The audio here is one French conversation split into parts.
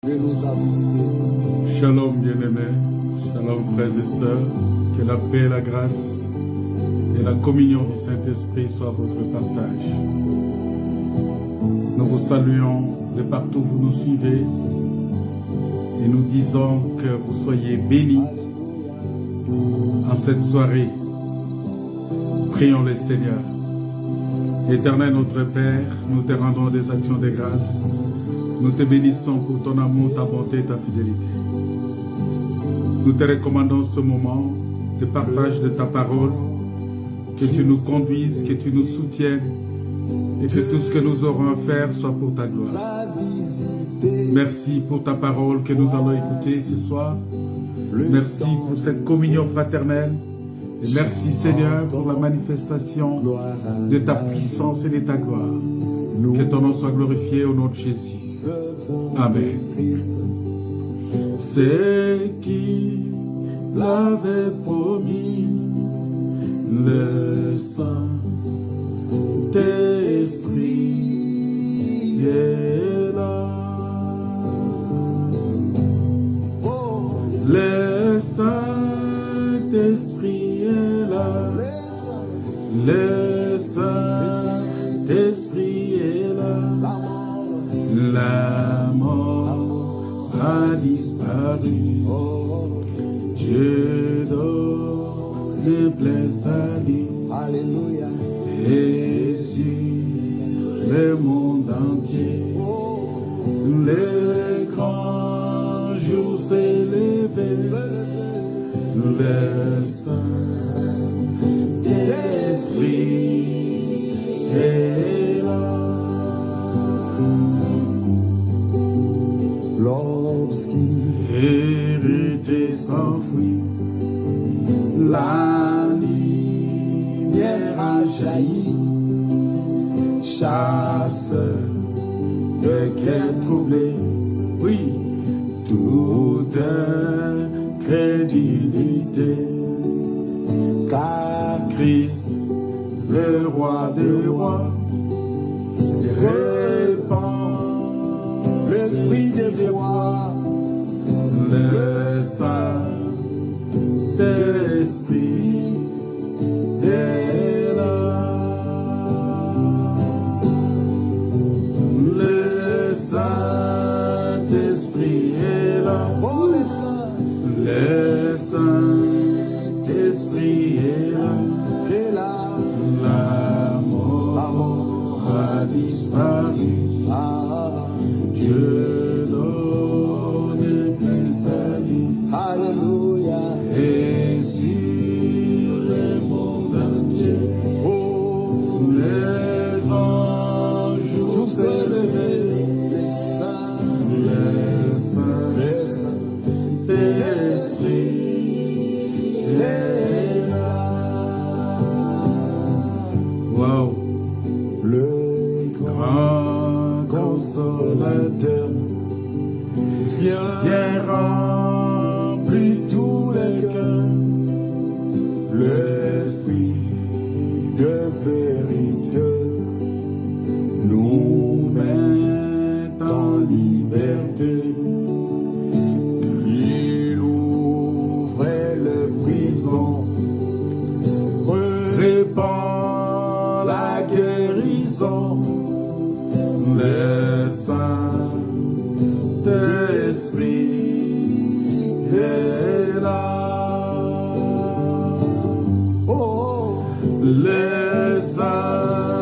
Dieu nous a visités. Shalom bien-aimés, shalom frères et sœurs, que la paix, la grâce et la communion du Saint-Esprit soient votre partage. Nous vous saluons de partout où vous nous suivez et nous disons que vous soyez bénis en cette soirée. Prions le Seigneur. Éternel notre Père, nous te rendons des actions de grâce. Nous te bénissons pour ton amour, ta bonté et ta fidélité. Nous te recommandons ce moment de partage de ta parole, que tu nous conduises, que tu nous soutiennes et que tout ce que nous aurons à faire soit pour ta gloire. Merci pour ta parole que nous allons écouter ce soir. Merci pour cette communion fraternelle. Et merci Seigneur pour la manifestation de ta puissance et de ta gloire. Que ton nom soit glorifié au nom de Jésus. Amen. C'est qui l'avait promis, le Saint-Esprit est là. Le Saint-Esprit est là. Le Saint-Esprit est là. La mort a disparu. Dieu donne le plein salut. Alléluia. Et sur le monde entier, le grand jour s'est levé. Le Saint-Esprit est là. Lorsqu'il Hérité s'enfuit, la lumière a jailli, chasseur de cœur troublé, oui, toute crédulité, car Christ, le roi des rois, répand l'esprit de foi, le Saint-Esprit est là. Le Saint-Esprit est là. oh les saints, Le Saint-Esprit est là. est là. La mort a disparu. Ah, Dieu donne plein salut. alléluia. Et sur le monde entier, Oh, le grand jour s'est levé. les saints, Le les saints, Saint-Esprit est là. Wow, le grand consolateur, viens remplir tous les cœurs. L'esprit de vérité nous met en liberté. Il ouvrait les prisons, répand la guérison. Le Saint-Esprit est là. oh, Le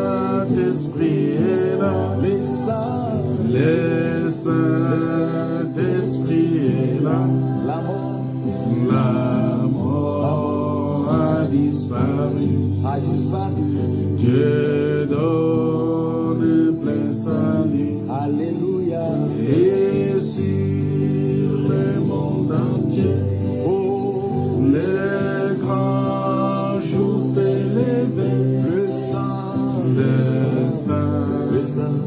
Saint-Esprit est là. les saints, Le Saint-Esprit est là. la mort La mort a disparu. a disparu. Dieu donne plein salut. Alléluia. Et sur le monde entier, Oh, le grand jour s'est levé. le saint, Le le saint,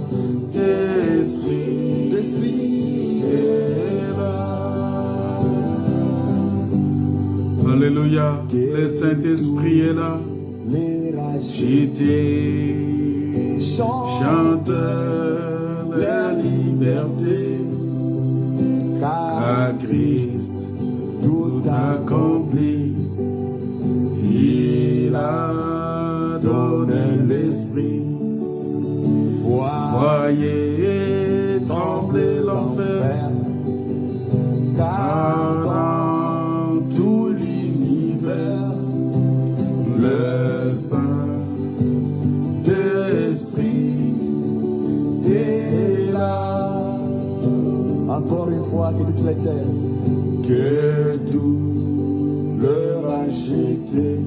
Saint-Esprit l'esprit. est là. Alléluia, le Saint-Esprit est là. Les rages J'étais chantent chanteur de la liberté. à Christ, tout accompli. Il a donné l'esprit. Voyez trembler l'enfer, car dans tout l'univers, le Saint-Esprit est là. Encore une fois, que toutes les terres, Que tout le racheté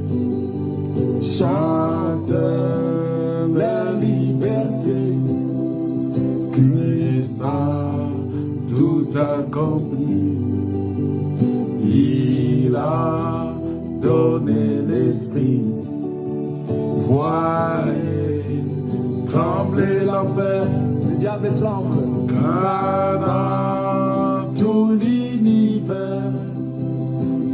chante la liberté. Christ a tout accompli. Il a donné l'esprit. Voyez trembler l'enfer, le diable tremble. car dans tout l'univers,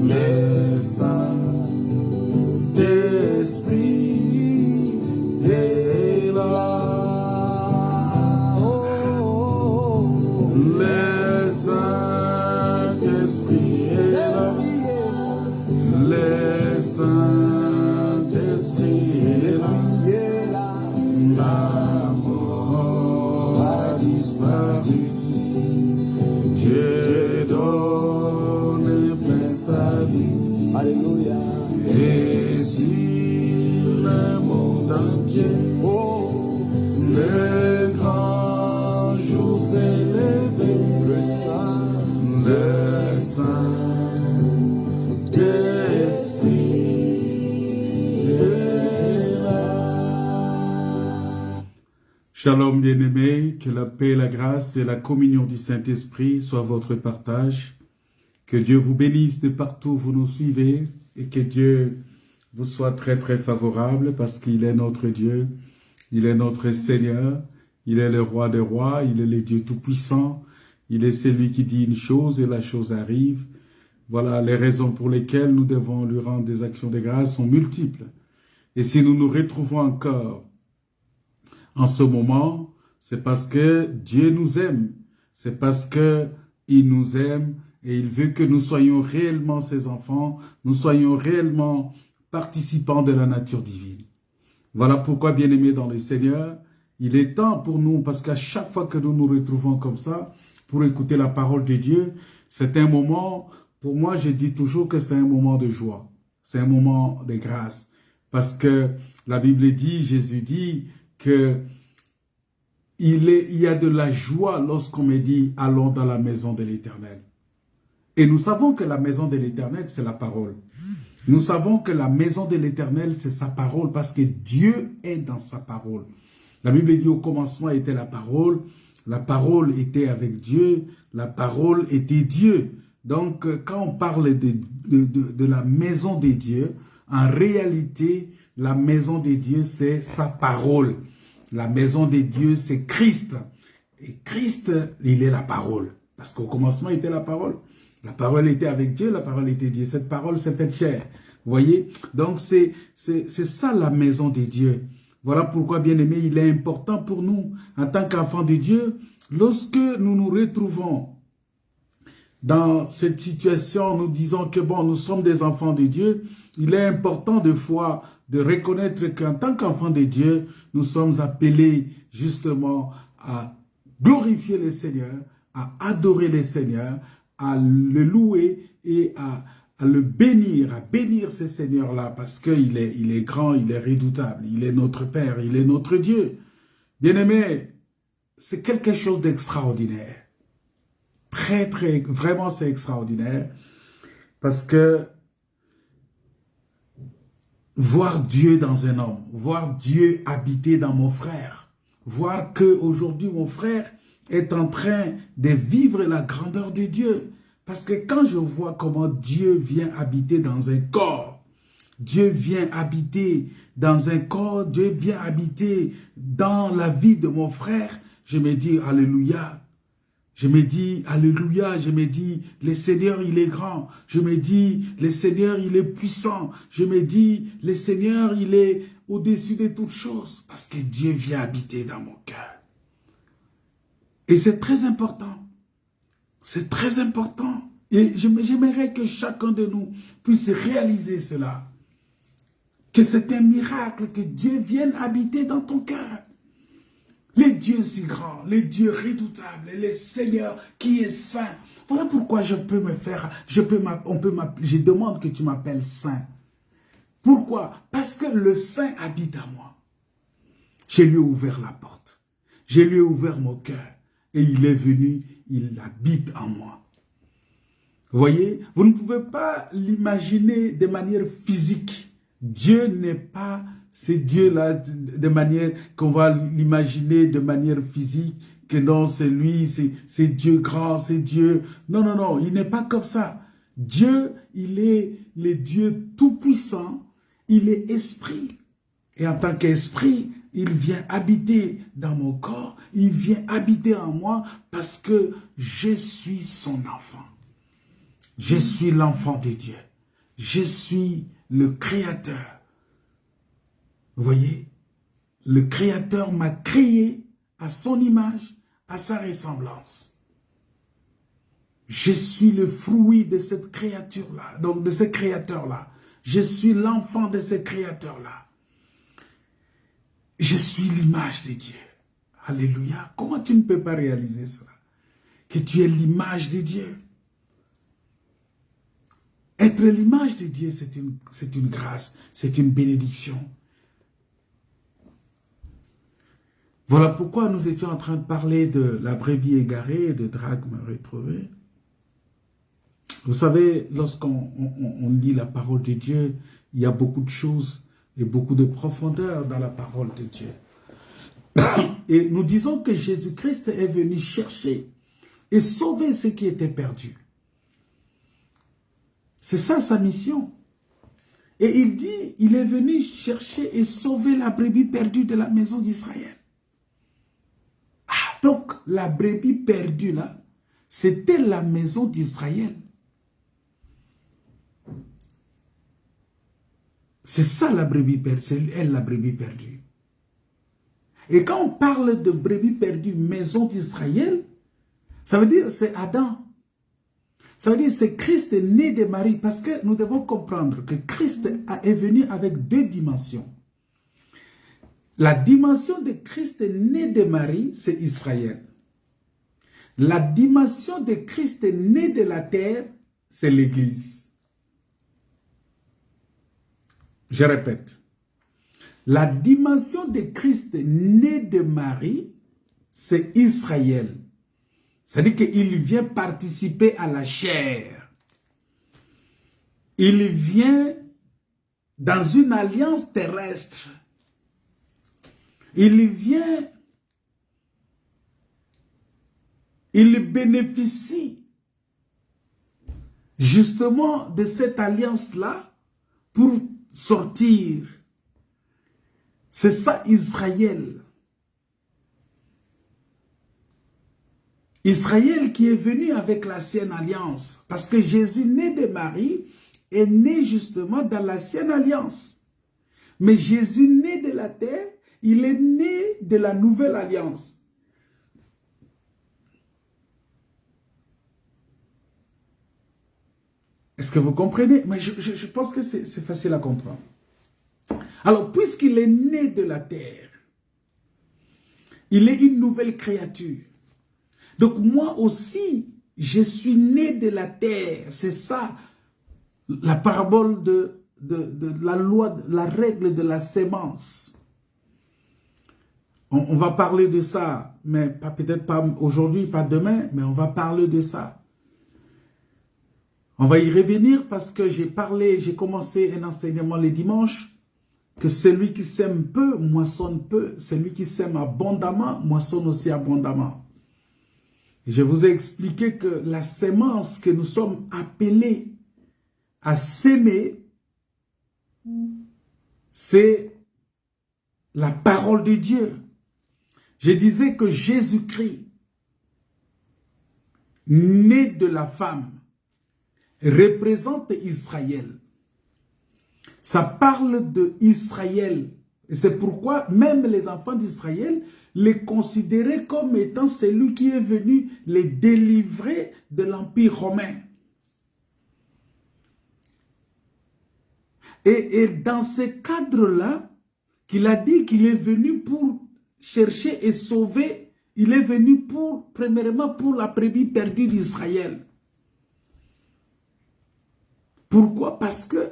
le Saint-Esprit est là. Le Saint-Esprit est là. Le Saint-Esprit est là. La mort a disparu. Dieu donne plein salut. Alléluia. Et sur le monde entier, le grand jour s'est levé. Le Saint, Le Saint-Esprit est là. Shalom bien-aimés, que la paix, la grâce et la communion du Saint-Esprit soient votre partage. Que Dieu vous bénisse de partout où vous nous suivez et que Dieu vous soit très très favorable parce qu'il est notre Dieu, il est notre Seigneur, il est le roi des rois, il est le Dieu tout-puissant, il est celui qui dit une chose et la chose arrive. Voilà les raisons pour lesquelles nous devons lui rendre des actions de grâce sont multiples. Et si nous nous retrouvons encore en ce moment, c'est parce que Dieu nous aime, c'est parce que il nous aime et il veut que nous soyons réellement ses enfants, nous soyons réellement participants de la nature divine. Voilà pourquoi, bien-aimés dans le Seigneur, il est temps pour nous, parce qu'à chaque fois que nous nous retrouvons comme ça, pour écouter la parole de Dieu, c'est un moment, pour moi, je dis toujours que c'est un moment de joie, c'est un moment de grâce, parce que la Bible dit, Jésus dit que il y a de la joie lorsqu'on me dit « Allons dans la maison de l'Éternel ». Et nous savons que la maison de l'Éternel, c'est la parole. Nous savons que la maison de l'Éternel, c'est sa parole, parce que Dieu est dans sa parole. La Bible dit au commencement était la parole était avec Dieu, la parole était Dieu. Donc, quand on parle de la maison de Dieu, en réalité, la maison de Dieu, c'est sa parole. La maison de Dieu, c'est Christ. Et Christ, il est la parole. Parce qu'au commencement, il était la parole. La parole était avec Dieu, la parole était Dieu. Cette parole s'est faite chair. Vous voyez? Donc, c'est ça la maison de Dieu. Voilà pourquoi, bien-aimés, il est important pour nous, en tant qu'enfants de Dieu, lorsque nous nous retrouvons dans cette situation, nous disons que bon, nous sommes des enfants de Dieu, il est important de fois de reconnaître qu'en tant qu'enfants de Dieu, nous sommes appelés justement à glorifier le Seigneur, à adorer le Seigneur, à le louer et à le bénir, à bénir ce Seigneur-là, parce qu'il est grand, il est redoutable, il est notre Père, il est notre Dieu. Bien-aimés, c'est quelque chose d'extraordinaire. Très, très, vraiment c'est extraordinaire, parce que voir Dieu dans un homme, voir Dieu habiter dans mon frère, voir qu'aujourd'hui mon frère est en train de vivre la grandeur de Dieu. Parce que quand je vois comment Dieu vient habiter dans un corps, Dieu vient habiter dans un corps, Dieu vient habiter dans la vie de mon frère, je me dis Alléluia. Je me dis Alléluia, je me dis le Seigneur il est grand, je me dis le Seigneur il est puissant, je me dis le Seigneur il est au-dessus de toutes choses, parce que Dieu vient habiter dans mon cœur. Et c'est très important. C'est très important. Et j'aimerais que chacun de nous puisse réaliser cela. Que c'est un miracle que Dieu vienne habiter dans ton cœur. Les dieux si grands, les dieux redoutables, les seigneurs qui est saint. Voilà pourquoi je demande que tu m'appelles saint. Pourquoi? Parce que le saint habite en moi. Je lui ai ouvert la porte. Je lui ai ouvert mon cœur. Et il est venu, il habite en moi. Vous voyez, vous ne pouvez pas l'imaginer de manière physique. Dieu n'est pas ce Dieu-là de manière qu'on va l'imaginer de manière physique, que non, c'est lui, c'est Dieu grand, c'est Dieu. Non, non, non, il n'est pas comme ça. Dieu, il est le Dieu tout-puissant, il est esprit. Et en tant qu'esprit, il vient habiter dans mon corps, il vient habiter en moi parce que je suis son enfant. Je suis l'enfant de Dieu. Je suis le Créateur. Vous voyez, le Créateur m'a créé à son image, à sa ressemblance. Je suis le fruit de cette créature-là, donc de ce Créateur-là. Je suis l'enfant de ce Créateur-là. Je suis l'image de Dieu. Alléluia. Comment tu ne peux pas réaliser cela? Que tu es l'image de Dieu. Être l'image de Dieu, c'est une grâce, c'est une bénédiction. Voilà pourquoi nous étions en train de parler de la brebis égarée et de drachme retrouvé. Vous savez, lorsqu'on lit la parole de Dieu, il y a beaucoup de choses et beaucoup de profondeur dans la parole de Dieu. Et nous disons que Jésus-Christ est venu chercher et sauver ce qui était perdu. C'est ça sa mission. Et il dit, il est venu chercher et sauver la brebis perdue de la maison d'Israël. Donc, la brebis perdue, là, c'était la maison d'Israël. C'est ça la brebis perdue, c'est elle la brebis perdue. Et quand on parle de brebis perdue, maison d'Israël, ça veut dire c'est Adam. Ça veut dire c'est Christ né de Marie, parce que nous devons comprendre que Christ est venu avec deux dimensions. La dimension de Christ né de Marie, c'est Israël. La dimension de Christ né de la terre, c'est l'Église. Je répète. La dimension de Christ né de Marie, c'est Israël. C'est-à-dire qu'il vient participer à la chair. Il vient dans une alliance terrestre. Il vient, il bénéficie justement de cette alliance-là pour sortir. C'est ça Israël. Israël qui est venu avec l'ancienne alliance. Parce que Jésus, né de Marie, est né justement dans l'ancienne alliance. Mais Jésus, né de la terre, il est né de la nouvelle alliance. Est-ce que vous comprenez? Mais je pense que c'est facile à comprendre. Alors, puisqu'il est né de la terre, il est une nouvelle créature. Donc, moi aussi, je suis né de la terre. C'est ça, la parabole de la loi, la règle de la sémence. On va parler de ça, mais peut-être pas aujourd'hui, pas demain, mais on va parler de ça. On va y revenir parce que j'ai commencé un enseignement le dimanche, que celui qui sème peu, moissonne peu. Celui qui sème abondamment, moissonne aussi abondamment. Et je vous ai expliqué que la sémence que nous sommes appelés à s'aimer, c'est la parole de Dieu. Je disais que Jésus-Christ, né de la femme, représente Israël. Ça parle de Israël. Et c'est pourquoi même les enfants d'Israël les considéraient comme étant celui qui est venu les délivrer de l'Empire romain. Et dans ce cadre-là, qu'il a dit qu'il est venu pour chercher et sauver, il est venu pour, premièrement, pour la brebis perdue d'Israël. Pourquoi? Parce que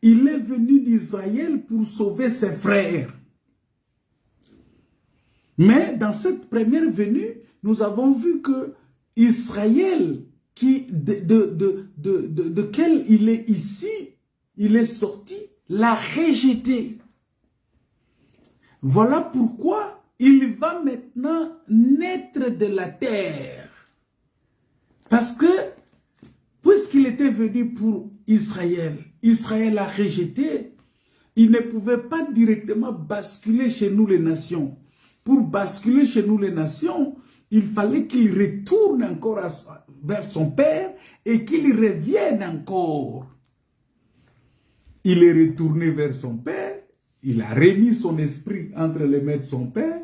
il est venu d'Israël pour sauver ses frères. Mais dans cette première venue, nous avons vu que Israël, de quel il est ici, il est sorti, l'a rejeté. Voilà pourquoi il va maintenant naître de la terre. Parce que, puisqu'il était venu pour Israël, Israël a rejeté, il ne pouvait pas directement basculer chez nous les nations. Pour basculer chez nous les nations, il fallait qu'il retourne encore vers son père et qu'il revienne encore. Il est retourné vers son père, il a remis son esprit entre les mains de son père,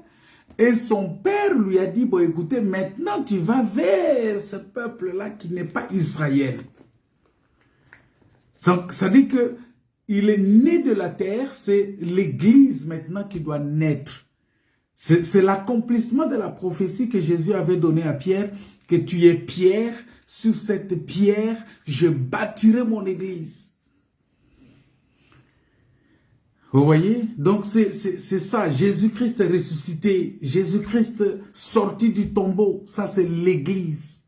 et son père lui a dit, bon écoutez, maintenant tu vas vers ce peuple-là qui n'est pas Israël. Ça dit que il est né de la terre, c'est l'Église maintenant qui doit naître. C'est l'accomplissement de la prophétie que Jésus avait donnée à Pierre, que tu es Pierre, sur cette pierre, je bâtirai mon Église. Vous voyez? Donc c'est ça, Jésus-Christ est ressuscité, Jésus-Christ sorti du tombeau, ça c'est l'Église.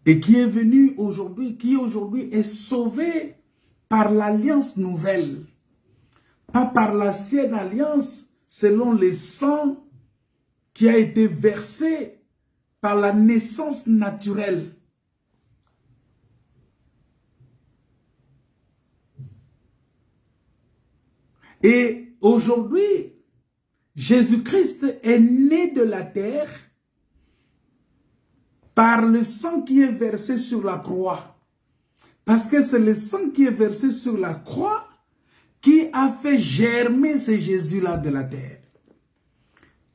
Et qui est venu aujourd'hui, qui aujourd'hui est sauvé par l'alliance nouvelle, pas par l'ancienne alliance, selon le sang qui a été versé par la naissance naturelle. Et aujourd'hui, Jésus-Christ est né de la terre par le sang qui est versé sur la croix. Parce que c'est le sang qui est versé sur la croix qui a fait germer ce Jésus-là de la terre.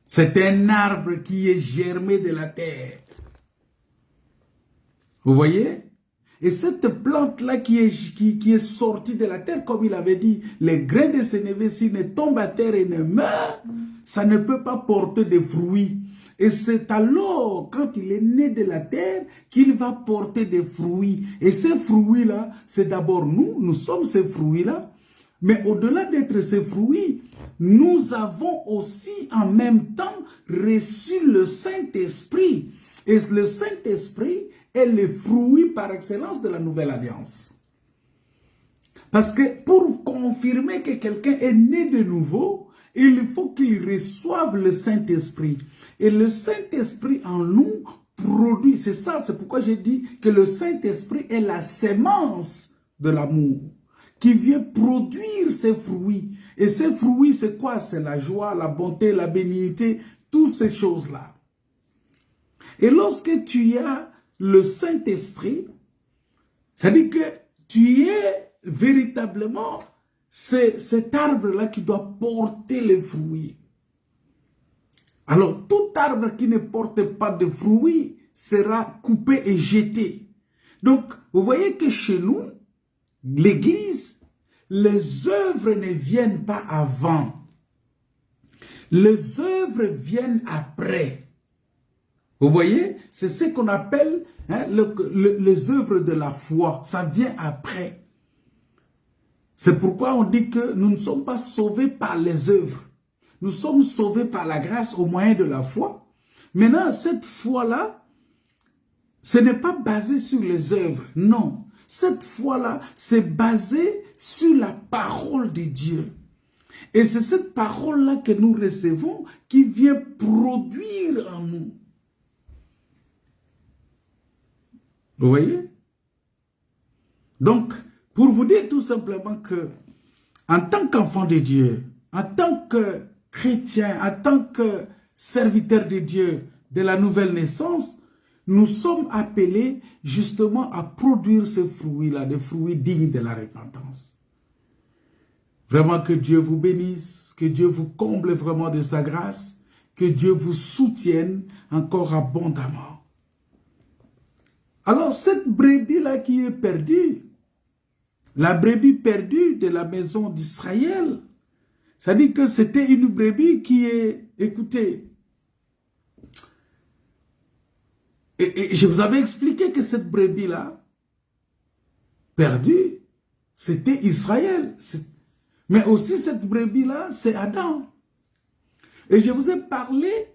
C'est un arbre qui est germé de la terre. Vous voyez? Et cette plante-là qui est sortie de la terre, comme il avait dit, les grains de sénévé, s'ils ne tombent à terre et ne meurent, ça ne peut pas porter de fruits. Et c'est alors, quand il est né de la terre, qu'il va porter des fruits. Et ces fruits-là, c'est d'abord nous sommes ces fruits-là. Mais au-delà d'être ces fruits, nous avons aussi en même temps reçu le Saint-Esprit. Et le Saint-Esprit est le fruit par excellence de la nouvelle alliance. Parce que pour confirmer que quelqu'un est né de nouveau, il faut qu'il reçoive le Saint-Esprit. Et le Saint-Esprit en nous produit, c'est ça, c'est pourquoi j'ai dit que le Saint-Esprit est la sémence de l'amour, qui vient produire ses fruits. Et ces fruits, c'est quoi? C'est la joie, la bonté, la bénignité, toutes ces choses-là. Et lorsque tu as le Saint-Esprit, ça dit que tu es véritablement cet arbre-là qui doit porter les fruits. Alors, tout arbre qui ne porte pas de fruits sera coupé et jeté. Donc, vous voyez que chez nous, l'Église, les œuvres ne viennent pas avant. Les œuvres viennent après. Vous voyez, c'est ce qu'on appelle les œuvres de la foi. Ça vient après. C'est pourquoi on dit que nous ne sommes pas sauvés par les œuvres. Nous sommes sauvés par la grâce au moyen de la foi. Maintenant, cette foi-là, ce n'est pas basé sur les œuvres. Non. Cette foi-là, c'est basé sur la parole de Dieu. Et c'est cette parole-là que nous recevons qui vient produire en nous. Vous voyez? Donc, pour vous dire tout simplement que, en tant qu'enfant de Dieu, en tant que chrétien, en tant que serviteur de Dieu de la nouvelle naissance, nous sommes appelés justement à produire ces fruits-là, des fruits dignes de la repentance. Vraiment que Dieu vous bénisse, que Dieu vous comble vraiment de sa grâce, que Dieu vous soutienne encore abondamment. Alors cette brebis-là qui est perdue, la brebis perdue de la maison d'Israël. C'est-à-dire que c'était une brebis qui est, écoutez, et je vous avais expliqué que cette brebis-là, perdue, c'était Israël. Mais aussi cette brebis-là, c'est Adam. Et je vous ai parlé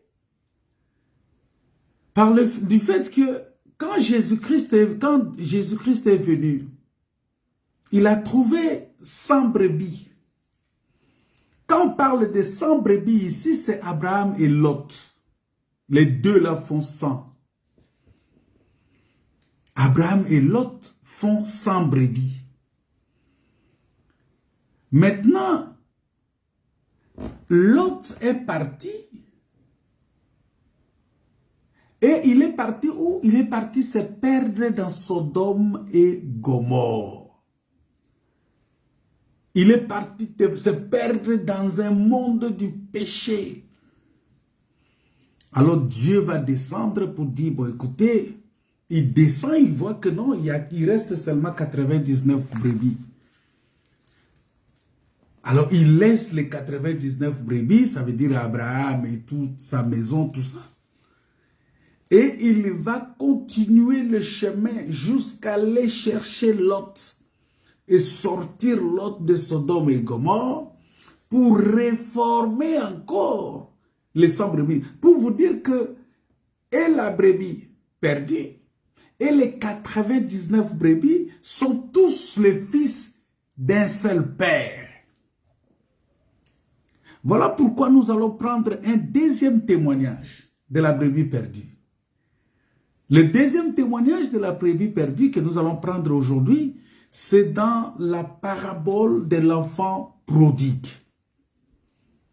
du fait que quand Jésus-Christ est venu, il a trouvé 100 brebis. Quand on parle de 100 brebis ici, c'est Abraham et Lot. Les deux là font 100. Abraham et Lot font 100 brebis. Maintenant, Lot est parti. Et il est parti où? Il est parti se perdre dans Sodome et Gomorrhe. Il est parti se perdre dans un monde du péché. Alors Dieu va descendre pour dire, bon écoutez, il descend, il voit que non, il reste seulement 99 brebis. Alors il laisse les 99 brebis, ça veut dire Abraham et toute sa maison, tout ça. Et il va continuer le chemin jusqu'à aller chercher Lot et sortir Lot de Sodome et Gomorrhe pour réformer encore les 100 brebis. Pour vous dire que et la brebis perdue et les 99 brebis sont tous les fils d'un seul père. Voilà pourquoi nous allons prendre un deuxième témoignage de la brebis perdue. Le deuxième témoignage de la brebis perdue que nous allons prendre aujourd'hui, c'est dans la parabole de l'enfant prodigue.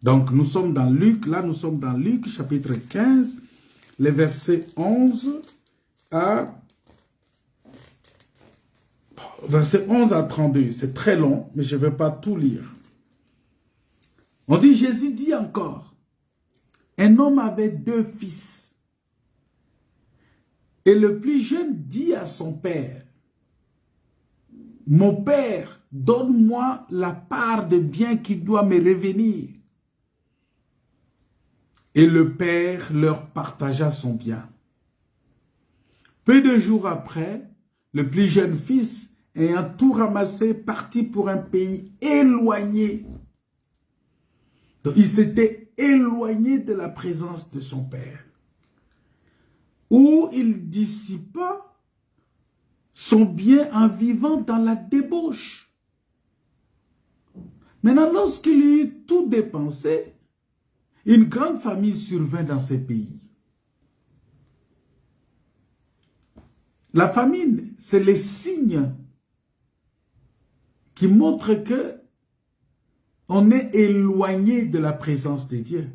Donc nous sommes dans Luc, là nous sommes dans Luc chapitre 15, les versets 11 à 32. C'est très long, mais je ne vais pas tout lire. On dit, Jésus dit encore, un homme avait 2 fils. Et le plus jeune dit à son père, mon père, donne-moi la part de bien qui doit me revenir. Et le père leur partagea son bien. Peu de jours après, le plus jeune fils, ayant tout ramassé, partit pour un pays éloigné. Donc il s'était éloigné de la présence de son père, où il dissipa son bien en vivant dans la débauche. Maintenant, lorsqu'il eut tout dépensé, une grande famine survint dans ce pays. La famine, c'est le signe qui montre que on est éloigné de la présence de Dieu.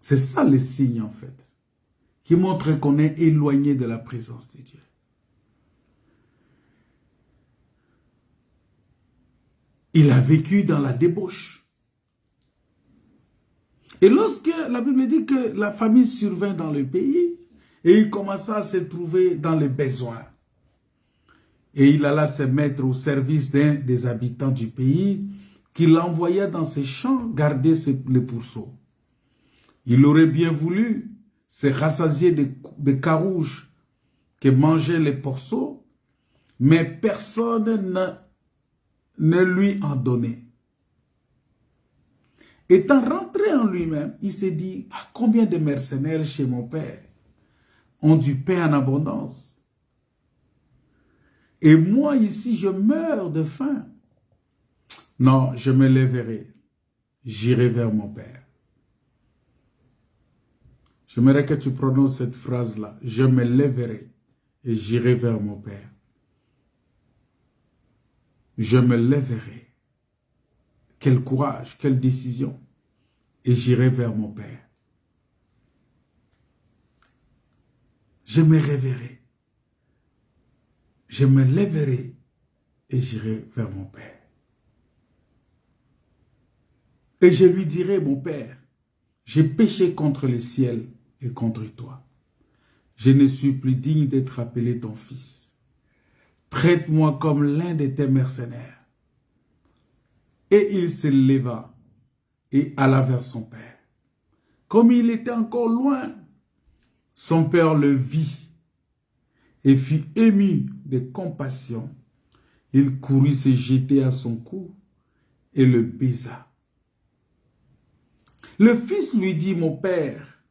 C'est ça le signe en fait, qui montre qu'on est éloigné de la présence de Dieu. Il a vécu dans la débauche. Et lorsque la Bible dit que la famine survint dans le pays, et il commença à se trouver dans les besoins, et il alla se mettre au service d'un des habitants du pays, qu'il envoya dans ses champs garder les pourceaux. Il aurait bien voulu se rassasier de carouges que mangeaient les porceaux, mais personne ne lui en donnait. Étant rentré en lui-même, il s'est dit, ah, combien de mercenaires chez mon père ont du pain en abondance. Et moi ici, je meurs de faim. Non, je me lèverai, j'irai vers mon père. J'aimerais que tu prononces cette phrase-là. Je me lèverai et j'irai vers mon père. Je me lèverai. Quel courage, quelle décision. Et j'irai vers mon père. Je me réveillerai. Je me lèverai et j'irai vers mon père. Et je lui dirai, mon père, j'ai péché contre le ciel et contre toi. Je ne suis plus digne d'être appelé ton fils. Traite-moi comme l'un de tes mercenaires. Et il se leva et alla vers son père. Comme il était encore loin, son père le vit et fut ému de compassion. Il courut se jeter à son cou et le baisa. Le fils lui dit, mon père,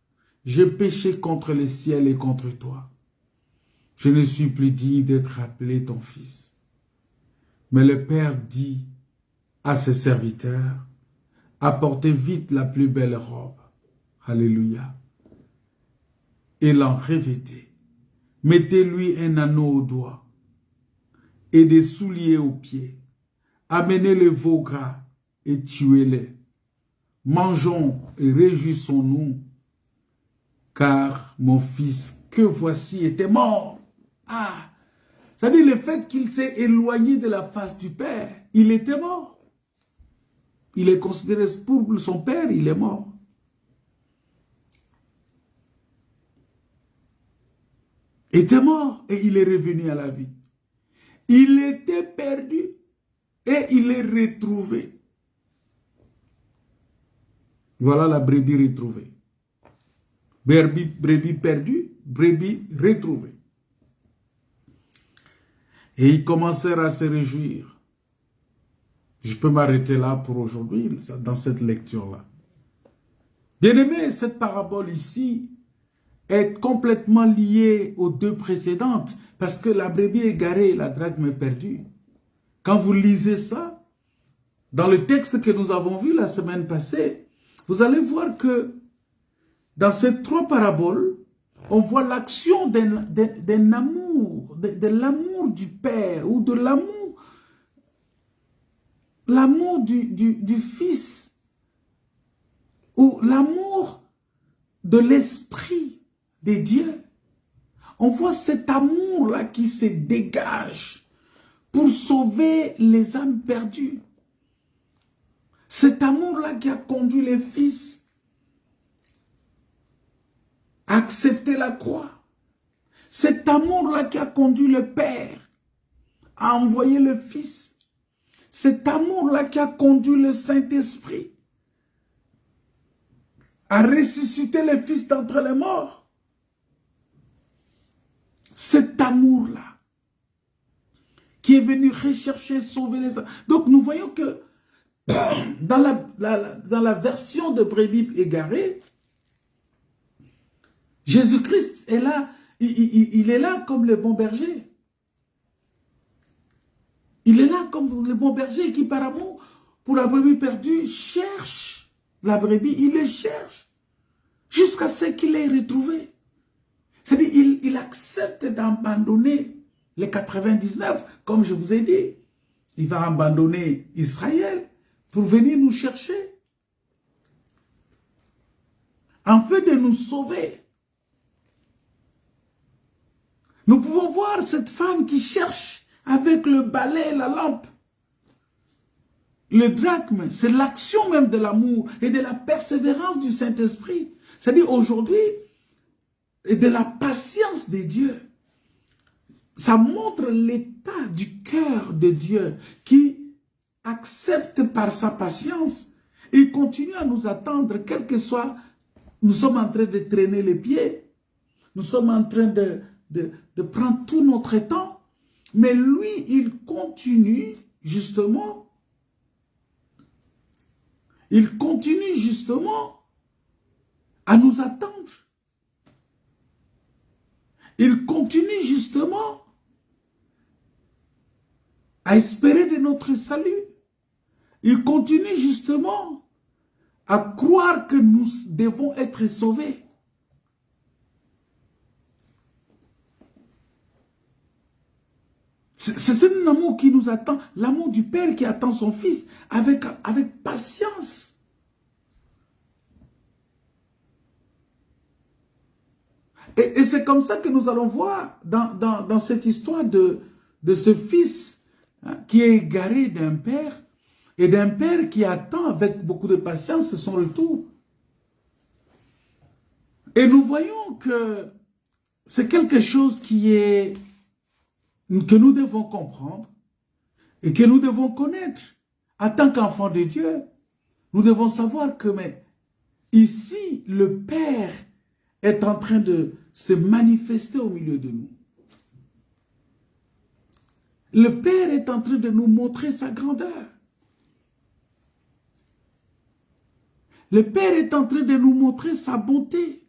j'ai péché contre le ciel et contre toi. Je ne suis plus digne d'être appelé ton fils. Mais le père dit à ses serviteurs, apportez vite la plus belle robe. Alléluia. Et l'en revêtez. Mettez-lui un anneau au doigt et des souliers aux pieds. Amenez le veau gras et tuez-les. Mangeons et réjouissons-nous, car mon fils que voici était mort. Ah, c'est-à-dire le fait qu'il s'est éloigné de la face du père, il était mort. Il est considéré pour son père, il est mort. Il était mort et il est revenu à la vie. Il était perdu et il est retrouvé. Voilà la brebis retrouvée. Brebis perdue, brebis retrouvée. Et ils commencèrent à se réjouir. Je peux m'arrêter là pour aujourd'hui, dans cette lecture-là. Bien-aimé, cette parabole ici est complètement liée aux deux précédentes, parce que la brebis égarée et la drachme perdue. Quand vous lisez ça, dans le texte que nous avons vu la semaine passée, vous allez voir que dans ces trois paraboles, on voit l'action d'un amour, de l'amour du Père ou de l'amour du Fils ou l'amour de l'Esprit de Dieu. On voit cet amour-là qui se dégage pour sauver les âmes perdues. Cet amour-là qui a conduit les fils à accepter la croix. Cet amour-là qui a conduit le Père à envoyer le Fils. Cet amour-là qui a conduit le Saint-Esprit à ressusciter le Fils d'entre les morts. Cet amour-là qui est venu rechercher, sauver les âmes. Donc nous voyons que dans la version de brebis égarée, Jésus-Christ est là, il est là comme le bon berger. Il est là comme le bon berger qui, par amour, pour la brebis perdue, cherche la brebis, il le cherche jusqu'à ce qu'il l'ait retrouvée. C'est-à-dire, il accepte d'abandonner les 99, comme je vous ai dit. Il va abandonner Israël pour venir nous chercher, afin de nous sauver. Nous pouvons voir cette femme qui cherche avec le balai et la lampe. Le drachme, c'est l'action même de l'amour et de la persévérance du Saint-Esprit. C'est-à-dire aujourd'hui, et de la patience de Dieu. Ça montre l'état du cœur de Dieu qui accepte par sa patience et continue à nous attendre, quel que soit, nous sommes en train de traîner les pieds, nous sommes en train de prendre tout notre temps, mais lui, il continue justement à nous attendre. Il continue justement à espérer de notre salut. Il continue justement à croire que nous devons être sauvés. C'est un amour qui nous attend, l'amour du Père qui attend son Fils avec patience. Et c'est comme ça que nous allons voir dans cette histoire de ce fils qui est égaré d'un père et d'un père qui attend avec beaucoup de patience son retour. Et nous voyons que c'est quelque chose qui est que nous devons comprendre et que nous devons connaître. En tant qu'enfants de Dieu, nous devons savoir que mais, ici, le Père est en train de se manifester au milieu de nous. Le Père est en train de nous montrer sa grandeur. Le Père est en train de nous montrer sa bonté.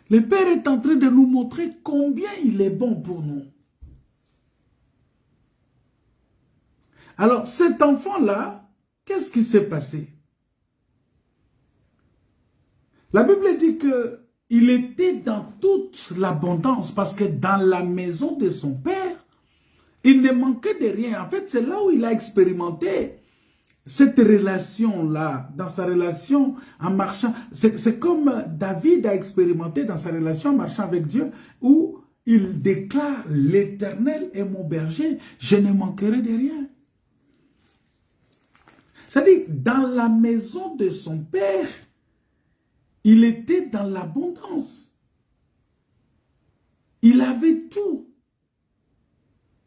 Le Père est en train de nous montrer combien il est bon pour nous. Alors, cet enfant-là, qu'est-ce qui s'est passé? La Bible dit qu'il était dans toute l'abondance parce que dans la maison de son père, il ne manquait de rien. En fait, c'est là où il a expérimenté cette relation-là, dans sa relation en marchant. C'est comme David a expérimenté dans sa relation en marchant avec Dieu, où il déclare « L'Éternel est mon berger, je ne manquerai de rien ». C'est-à-dire, dans la maison de son père, il était dans l'abondance. Il avait tout.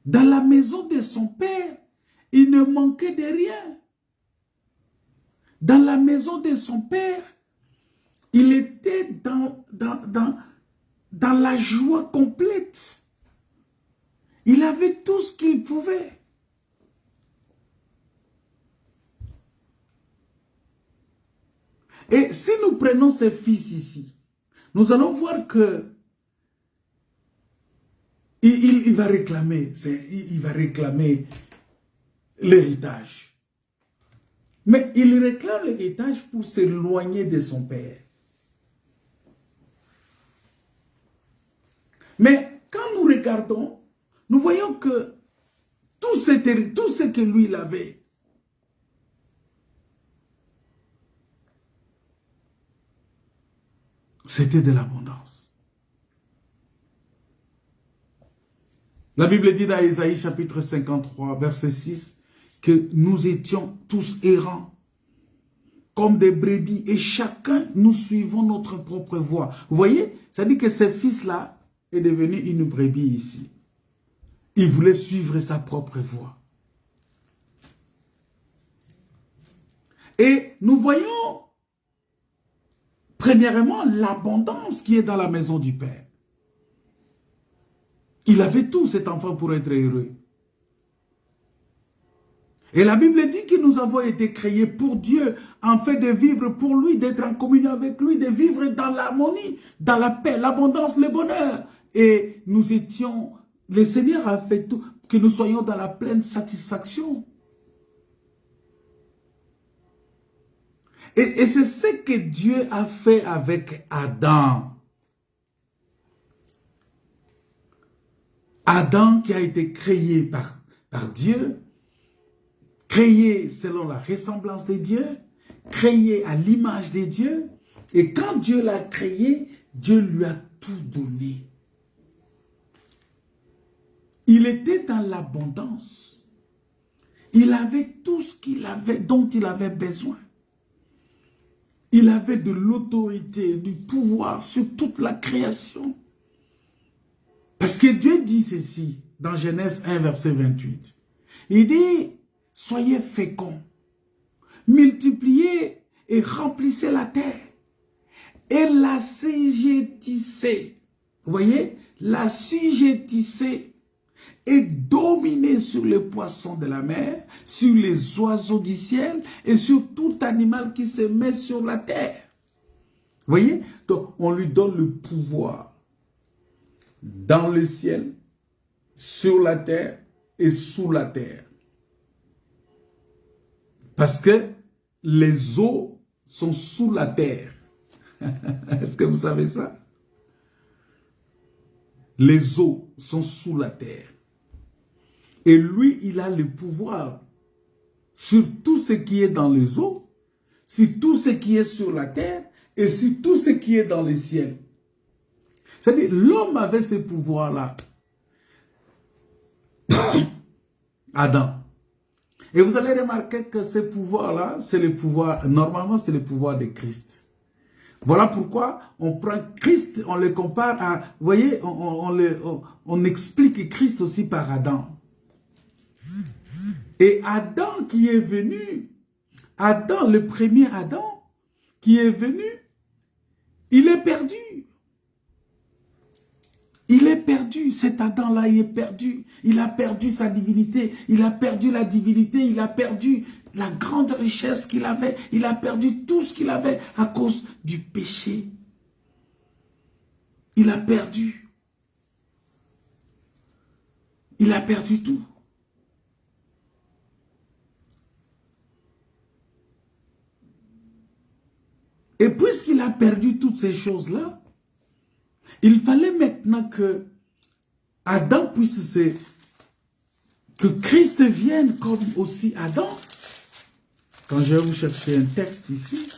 Dans la maison de son père, il ne manquait de rien. Dans la maison de son père, il était dans la joie complète. Il avait tout ce qu'il pouvait. Et si nous prenons ces fils ici, nous allons voir que il va réclamer l'héritage. Mais il réclame l'héritage pour s'éloigner de son père. Mais quand nous regardons, nous voyons que tout ce que lui il avait, c'était de l'abondance. La Bible dit dans Ésaïe chapitre 53, verset 6, que nous étions tous errants, comme des brebis, et chacun, nous suivons notre propre voie. Vous voyez, ça dit que ce fils-là est devenu une brebis ici. Il voulait suivre sa propre voie. Et nous voyons premièrement, l'abondance qui est dans la maison du Père. Il avait tout, cet enfant, pour être heureux. Et la Bible dit que nous avons été créés pour Dieu, en fait de vivre pour lui, d'être en communion avec lui, de vivre dans l'harmonie, dans la paix, l'abondance, le bonheur. Et nous étions, le Seigneur a fait tout, que nous soyons dans la pleine satisfaction. Et c'est ce que Dieu a fait avec Adam. Adam qui a été créé par Dieu, créé selon la ressemblance de Dieu, créé à l'image de Dieu. Et quand Dieu l'a créé, Dieu lui a tout donné. Il était dans l'abondance. Il avait tout ce dont il avait besoin. Il avait de l'autorité, du pouvoir sur toute la création. Parce que Dieu dit ceci, dans Genèse 1, verset 28. Il dit, soyez féconds, multipliez et remplissez la terre, et l'assujettissez. Vous voyez, l'assujettissez et dominez sur les poissons de la mer, sur les oiseaux du ciel et sur tout animal qui se met sur la terre. Vous voyez? Donc, on lui donne le pouvoir dans le ciel, sur la terre et sous la terre. Parce que les eaux sont sous la terre. Est-ce que vous savez ça? Les eaux sont sous la terre. Et lui, il a le pouvoir sur tout ce qui est dans les eaux, sur tout ce qui est sur la terre et sur tout ce qui est dans le ciel. C'est-à-dire, l'homme avait ce pouvoir-là. Adam. Et vous allez remarquer que ce pouvoir-là, c'est le pouvoir, normalement c'est le pouvoir de Christ. Voilà pourquoi on prend Christ, on le compare à, vous voyez, on explique Christ aussi par Adam. Et Adam qui est venu, Adam, le premier Adam qui est venu, il est perdu. Il est perdu, cet Adam-là, il est perdu. Il a perdu sa divinité, il a perdu la divinité, il a perdu la grande richesse qu'il avait, il a perdu tout ce qu'il avait à cause du péché. Il a perdu. Il a perdu tout. Et puisqu'il a perdu toutes ces choses-là, il fallait maintenant que Adam puisse que Christ vienne comme aussi Adam. Quand je vais vous chercher un texte ici.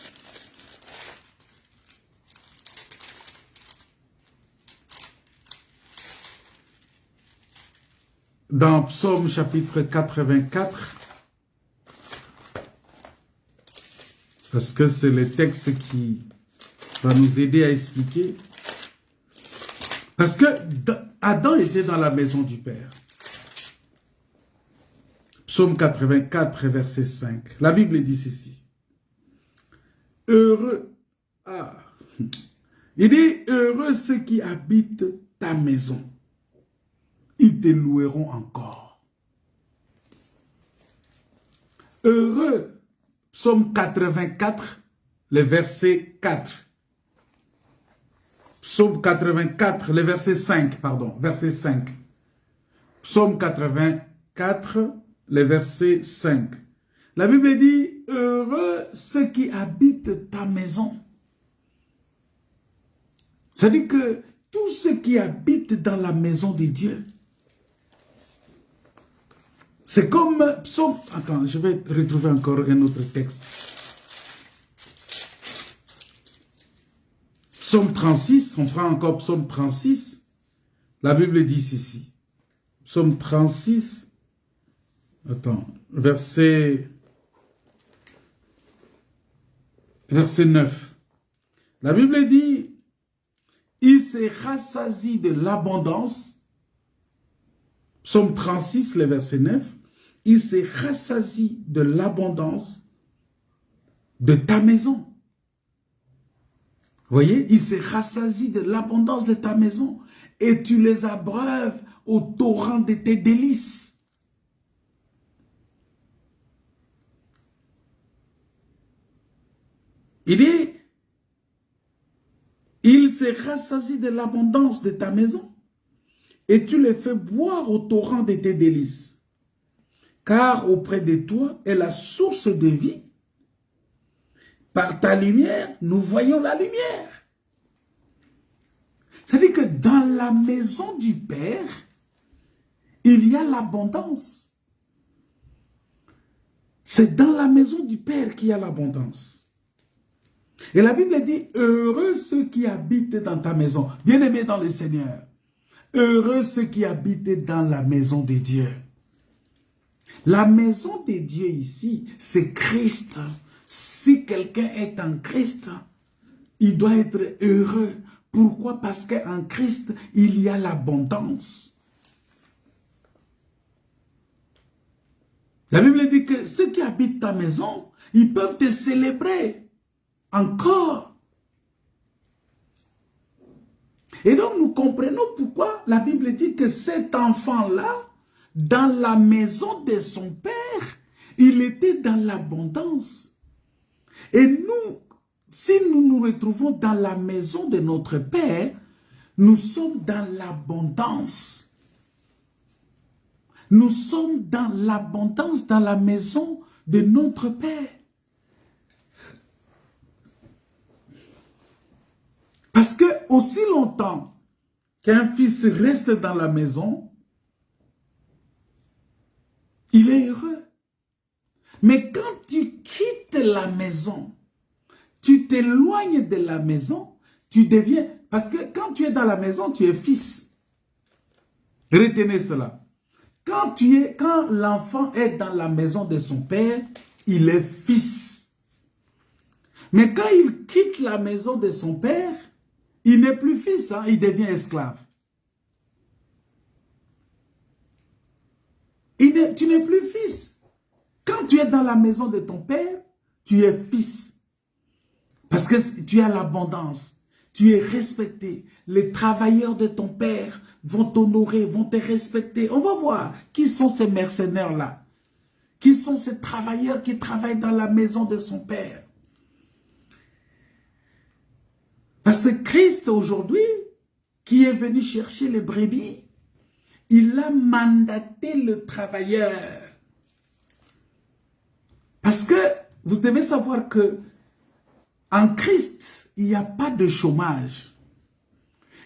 Dans Psaume chapitre 84. Parce que c'est le texte qui va nous aider à expliquer. Parce que Adam était dans la maison du Père. Psaume 84, verset 5. La Bible dit ceci. Heureux. Il dit, heureux ceux qui habitent ta maison. Ils te loueront encore. Heureux. Psaume 84, le verset 4. Psaume 84, le verset 5, pardon, verset 5. Psaume 84, le verset 5. La Bible dit, heureux ceux qui habitent ta maison. C'est-à-dire que tous ceux qui habitent dans la maison de Dieu, c'est comme Psaume... Attends, je vais retrouver encore un autre texte. Psaume 36, on prend encore Psaume 36. La Bible dit ceci. Psaume 36, attends, verset 9. La Bible dit, il se rassasie de l'abondance. Psaume 36, le verset 9. Il se rassasie de l'abondance de ta maison. Vous voyez, il se rassasie de l'abondance de ta maison et tu les abreuves au torrent de tes délices. Il dit, il se rassasie de l'abondance de ta maison et tu les fais boire au torrent de tes délices. Car auprès de toi est la source de vie. Par ta lumière, nous voyons la lumière. C'est-à-dire que dans la maison du Père, il y a l'abondance. C'est dans la maison du Père qu'il y a l'abondance. Et la Bible dit, heureux ceux qui habitent dans ta maison. Bien-aimés dans le Seigneur. Heureux ceux qui habitent dans la maison de Dieu. La maison de Dieu ici, c'est Christ. Si quelqu'un est en Christ, il doit être heureux. Pourquoi? Parce qu'en Christ, il y a l'abondance. La Bible dit que ceux qui habitent ta maison, ils peuvent te célébrer encore. Et donc nous comprenons pourquoi la Bible dit que cet enfant-là, dans la maison de son père, il était dans l'abondance. Et nous, si nous nous retrouvons dans la maison de notre Père, nous sommes dans l'abondance. Nous sommes dans l'abondance, dans la maison de notre Père. Parce que aussi longtemps qu'un fils reste dans la maison, il est heureux. Mais quand tu quittes la maison, tu t'éloignes de la maison, tu deviens... Parce que quand tu es dans la maison, tu es fils. Retenez cela. Quand l'enfant est dans la maison de son père, il est fils. Mais quand il quitte la maison de son père, il n'est plus fils, hein, il devient esclave. Tu n'es plus fils. Quand tu es dans la maison de ton père, tu es fils. Parce que tu as l'abondance. Tu es respecté. Les travailleurs de ton père vont t'honorer, vont te respecter. On va voir qui sont ces mercenaires-là. Qui sont ces travailleurs qui travaillent dans la maison de son père. Parce que Christ aujourd'hui, qui est venu chercher les brebis, il a mandaté le travailleur. Parce que vous devez savoir que en Christ, il n'y a pas de chômage.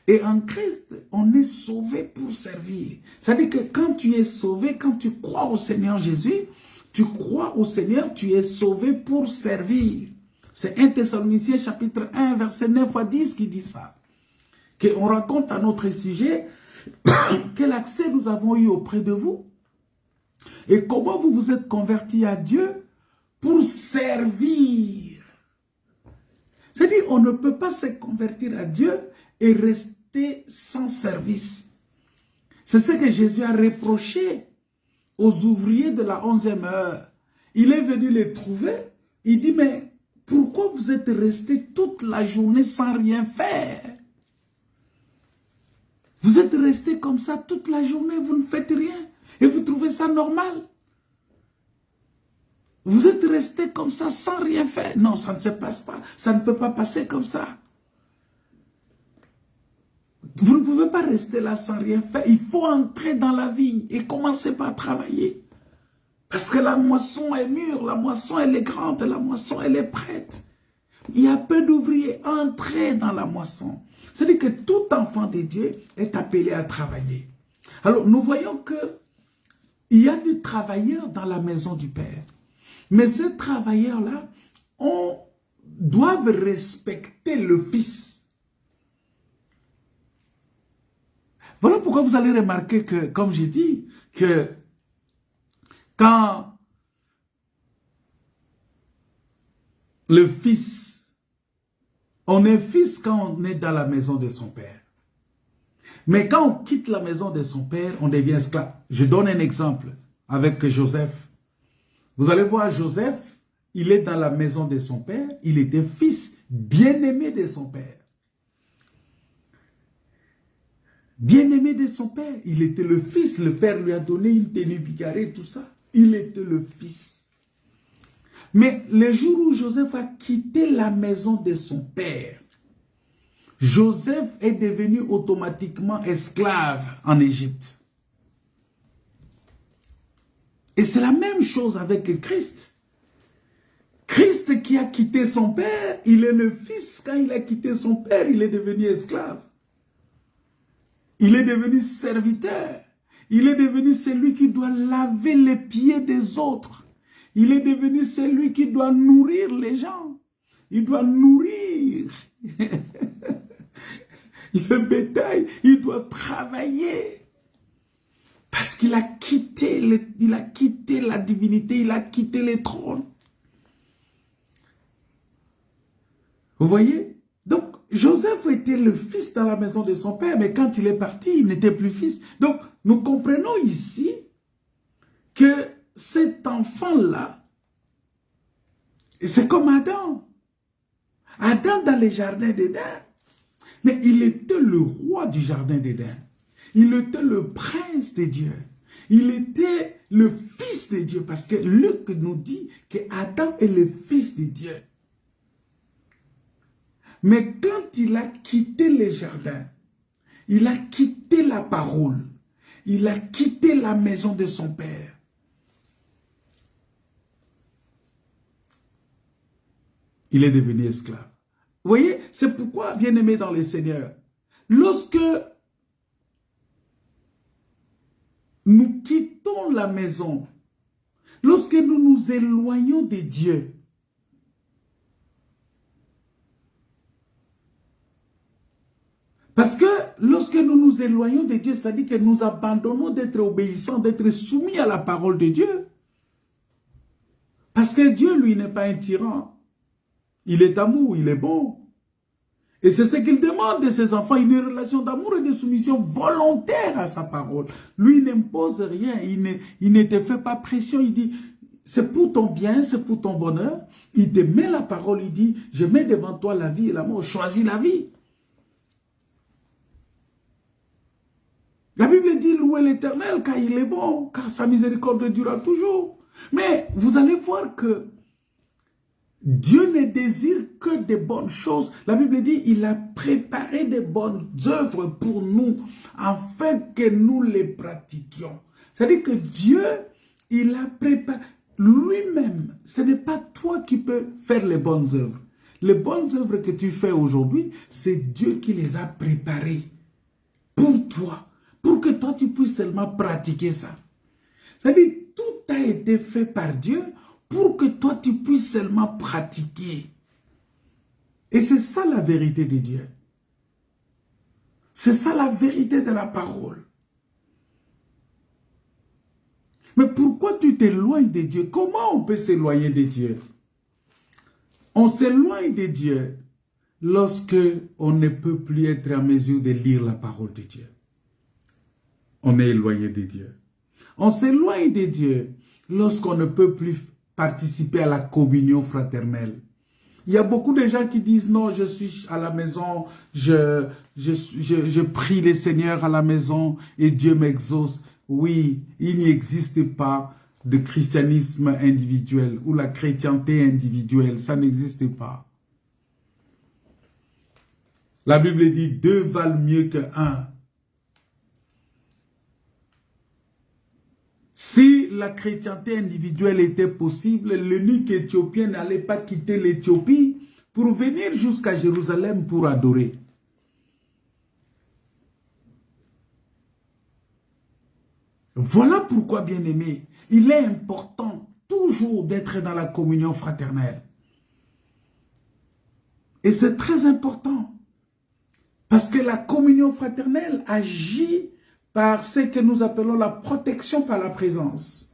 Et en Christ, on est sauvé pour servir. C'est-à-dire que quand tu es sauvé, quand tu crois au Seigneur Jésus, tu crois au Seigneur, tu es sauvé pour servir. C'est 1 Thessaloniciens chapitre 1, verset 9 à 10 qui dit ça. Qu'on raconte à notre sujet quel accès nous avons eu auprès de vous et comment vous vous êtes convertis à Dieu pour servir. C'est-à-dire, on ne peut pas se convertir à Dieu et rester sans service. C'est ce que Jésus a reproché aux ouvriers de la 11e heure. Il est venu les trouver. Il dit, mais pourquoi vous êtes restés toute la journée sans rien faire? Vous êtes restés comme ça toute la journée, vous ne faites rien. Et vous trouvez ça normal? Vous êtes restés comme ça sans rien faire. Non, ça ne se passe pas. Ça ne peut pas passer comme ça. Vous ne pouvez pas rester là sans rien faire. Il faut entrer dans la vie et commencer par travailler. Parce que la moisson est mûre, la moisson elle est grande, la moisson elle est prête. Il y a peu d'ouvriers. Entrez dans la moisson. C'est-à-dire que tout enfant de Dieu est appelé à travailler. Alors nous voyons que il y a des travailleurs dans la maison du Père. Mais ces travailleurs-là doivent respecter le Fils. Voilà pourquoi vous allez remarquer que, comme j'ai dit, que quand le Fils, on est fils quand on est dans la maison de son Père. Mais quand on quitte la maison de son Père, on devient esclave. Je donne un exemple avec Joseph. Vous allez voir Joseph, il est dans la maison de son père, il était fils bien-aimé de son père. Bien-aimé de son père, il était le fils, le père lui a donné une tenue bigarrée, tout ça. Il était le fils. Mais le jour où Joseph a quitté la maison de son père, Joseph est devenu automatiquement esclave en Égypte. Et c'est la même chose avec Christ. Christ qui a quitté son père, il est le fils. Quand il a quitté son père, il est devenu esclave. Il est devenu serviteur. Il est devenu celui qui doit laver les pieds des autres. Il est devenu celui qui doit nourrir les gens. Il doit nourrir le bétail. Il doit travailler. Parce qu'il a quitté la divinité, il a quitté les trônes. Vous voyez? Donc, Joseph était le fils dans la maison de son père, mais quand il est parti, il n'était plus fils. Donc, nous comprenons ici que cet enfant-là, c'est comme Adam. Adam dans le jardin d'Éden, mais il était le roi du jardin d'Éden. Il était le prince de Dieu. Il était le fils de Dieu. Parce que Luc nous dit que Adam est le fils de Dieu. Mais quand il a quitté le jardin, il a quitté la parole. Il a quitté la maison de son père. Il est devenu esclave. Vous voyez, c'est pourquoi, bien-aimé dans le Seigneur, lorsque nous quittons la maison, lorsque nous nous éloignons de Dieu, parce que lorsque nous nous éloignons de Dieu, c'est-à-dire que nous abandonnons d'être obéissants, d'être soumis à la parole de Dieu. Parce que Dieu, lui, n'est pas un tyran. Il est amour, il est bon. Et c'est ce qu'il demande de ses enfants, une relation d'amour et de soumission volontaire à sa parole. Lui, il n'impose rien, il ne te fait pas pression, il dit, c'est pour ton bien, c'est pour ton bonheur. Il te met la parole, il dit, je mets devant toi la vie et la mort, choisis la vie. La Bible dit, louez l'Éternel car il est bon, car sa miséricorde durera toujours. Mais vous allez voir que Dieu ne désire que des bonnes choses. La Bible dit, il a préparé des bonnes œuvres pour nous, afin que nous les pratiquions. C'est-à-dire que Dieu, il a préparé lui-même. Ce n'est pas toi qui peux faire les bonnes œuvres. Les bonnes œuvres que tu fais aujourd'hui, c'est Dieu qui les a préparées pour toi, pour que toi tu puisses seulement pratiquer ça. C'est-à-dire, tout a été fait par Dieu pour que toi, tu puisses seulement pratiquer. Et c'est ça la vérité de Dieu. C'est ça la vérité de la parole. Mais pourquoi tu t'éloignes de Dieu? Comment on peut s'éloigner de Dieu? On s'éloigne de Dieu lorsque on ne peut plus être en mesure de lire la parole de Dieu. On est éloigné de Dieu. On s'éloigne de Dieu lorsqu'on ne peut plus participer à la communion fraternelle. Il y a beaucoup de gens qui disent non, je suis à la maison, je prie le Seigneur à la maison et Dieu m'exauce. Oui, il n'y existe pas de christianisme individuel ou la chrétienté individuelle, ça n'existe pas. La Bible dit deux valent mieux qu'un. Si la chrétienté individuelle était possible, l'eunuque éthiopien n'allait pas quitter l'Éthiopie pour venir jusqu'à Jérusalem pour adorer. Voilà pourquoi, bien-aimé, il est important toujours d'être dans la communion fraternelle. Et c'est très important. Parce que la communion fraternelle agit par ce que nous appelons la protection par la présence.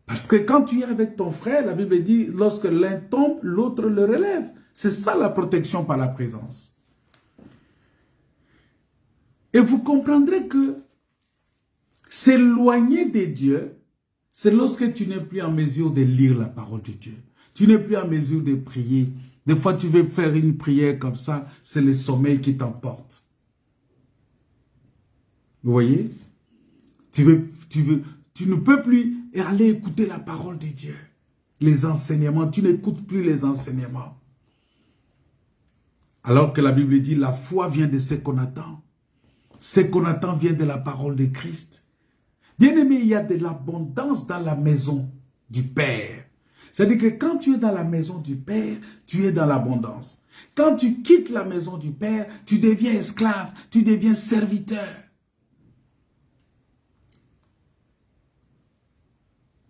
Parce que quand tu es avec ton frère, la Bible dit, lorsque l'un tombe, l'autre le relève. C'est ça la protection par la présence. Et vous comprendrez que s'éloigner de Dieu, c'est lorsque tu n'es plus en mesure de lire la parole de Dieu. Tu n'es plus en mesure de prier. Des fois, tu veux faire une prière comme ça, c'est le sommeil qui t'emporte. Vous voyez? Tu ne peux plus aller écouter la parole de Dieu. Les enseignements, tu n'écoutes plus les enseignements. Alors que la Bible dit, la foi vient de ce qu'on attend. Ce qu'on attend vient de la parole de Christ. Bien-aimé, il y a de l'abondance dans la maison du Père. C'est-à-dire que quand tu es dans la maison du Père, tu es dans l'abondance. Quand tu quittes la maison du Père, tu deviens esclave, tu deviens serviteur.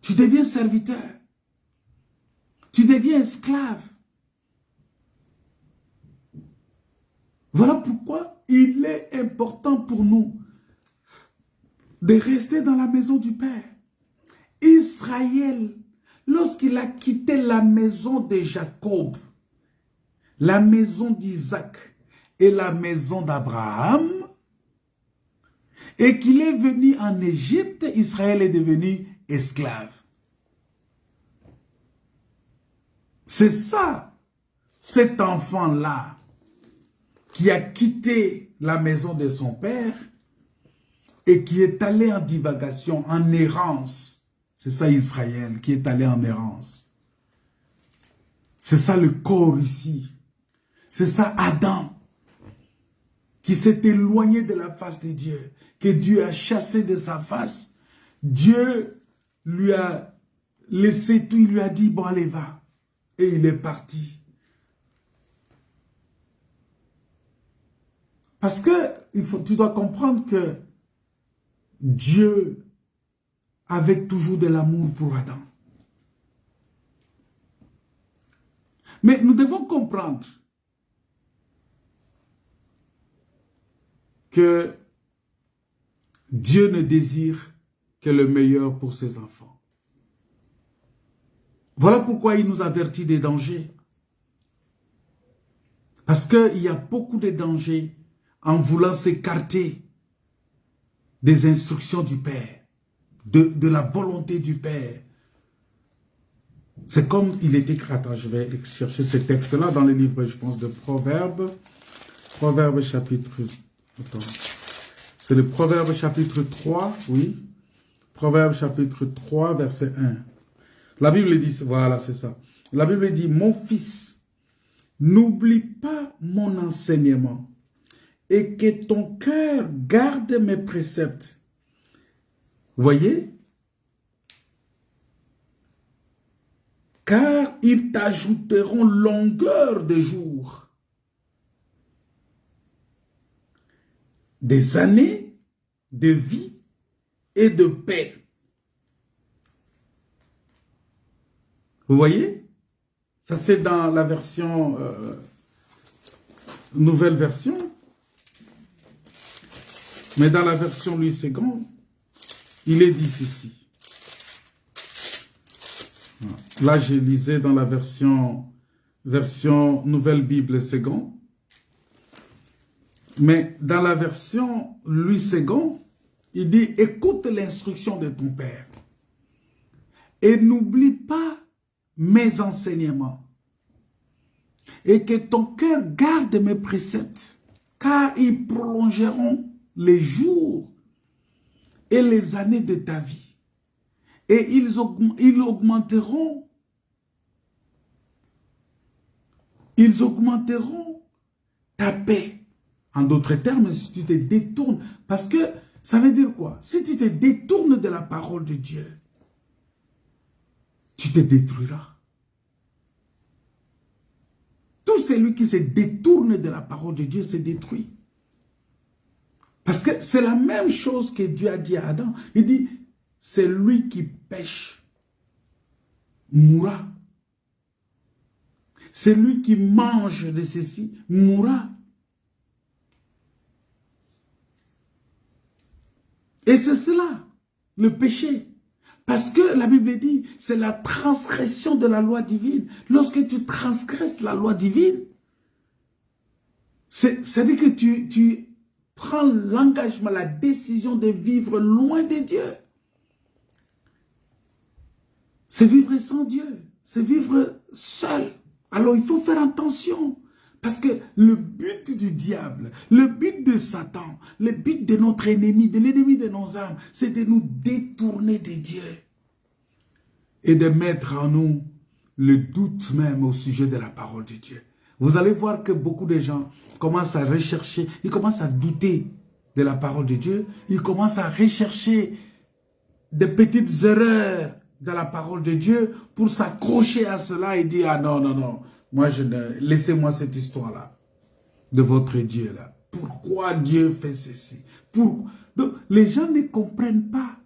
Tu deviens serviteur. Tu deviens esclave. Voilà pourquoi il est important pour nous de rester dans la maison du Père. Israël, lorsqu'il a quitté la maison de Jacob, la maison d'Isaac et la maison d'Abraham, et qu'il est venu en Égypte, Israël est devenu esclave. C'est ça, cet enfant-là, qui a quitté la maison de son père et qui est allé en divagation, en errance. C'est ça Israël, qui est allé en errance. C'est ça le corps ici. C'est ça Adam, qui s'est éloigné de la face de Dieu, que Dieu a chassé de sa face. Dieu lui a laissé tout, il lui a dit, bon allez va. Et il est parti. Parce que tu dois comprendre que Dieu avait toujours de l'amour pour Adam. Mais nous devons comprendre que Dieu ne désire que le meilleur pour ses enfants. Voilà pourquoi il nous avertit des dangers. Parce qu'il y a beaucoup de dangers en voulant s'écarter des instructions du Père, de la volonté du Père. C'est comme il est écrit, attends, je vais chercher ce texte-là dans le livre, je pense, de Proverbes. Proverbes chapitre... Attends. C'est le Proverbe chapitre 3, oui. Proverbe chapitre 3, verset 1. La Bible dit, voilà, c'est ça. La Bible dit, mon fils, n'oublie pas mon enseignement et que ton cœur garde mes préceptes. Vous voyez? Car ils t'ajouteront longueur de jours, des années de vie et de paix. Vous voyez? Ça c'est dans la version, nouvelle version. Mais dans la version Louis II, il est dit ceci. Là, je lisais dans la version Nouvelle Bible Second. Mais dans la version Louis II, il dit, écoute l'instruction de ton père et n'oublie pas mes enseignements et que ton cœur garde mes préceptes, car ils prolongeront les jours et les années de ta vie et ils augmenteront ta paix. En d'autres termes, si tu te détournes, parce que ça veut dire quoi? Si tu te détournes de la parole de Dieu, tu te détruiras. Tout celui qui se détourne de la parole de Dieu se détruit. Parce que c'est la même chose que Dieu a dit à Adam. Il dit, c'est lui qui pêche, mourra. C'est lui qui mange de ceci, mourra. Et c'est cela, le péché. Parce que la Bible dit, c'est la transgression de la loi divine. Lorsque tu transgresses la loi divine, c'est-à-dire que tu prends l'engagement, la décision de vivre loin de Dieu. C'est vivre sans Dieu, c'est vivre seul. Alors il faut faire attention. Parce que le but du diable, le but de Satan, le but de notre ennemi, de l'ennemi de nos âmes, c'est de nous détourner de Dieu. Et de mettre en nous le doute même au sujet de la parole de Dieu. Vous allez voir que beaucoup de gens commencent à rechercher, ils commencent à douter de la parole de Dieu, ils commencent à rechercher des petites erreurs de la parole de Dieu pour s'accrocher à cela et dire, ah non, non, non. Moi, laissez-moi cette histoire-là, de votre Dieu-là. Pourquoi Dieu fait ceci? Donc, les gens ne comprennent pas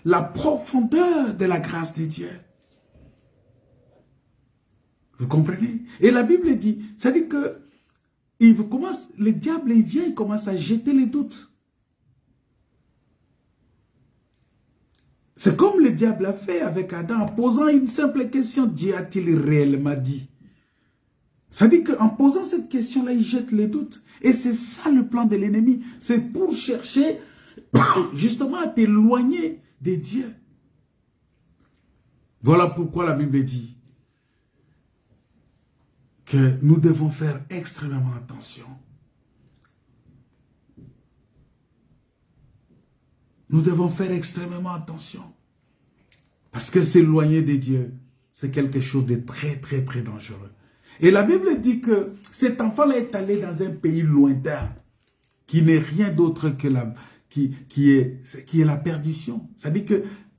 la profondeur de la grâce de Dieu. Vous comprenez? Et la Bible dit, ça dit que le diable, il vient, il commence à jeter les doutes. C'est comme le diable a fait avec Adam, en posant une simple question, Dieu a-t-il réellement dit? Ça dit qu'en posant cette question-là, il jette les doutes. Et c'est ça le plan de l'ennemi. C'est pour chercher justement à t'éloigner de Dieu. Voilà pourquoi la Bible dit que nous devons faire extrêmement attention. Nous devons faire extrêmement attention. Parce que s'éloigner de Dieu, c'est quelque chose de très, très, très dangereux. Et la Bible dit que cet enfant-là est allé dans un pays lointain, qui n'est rien d'autre que qui est la perdition. C'est-à-dire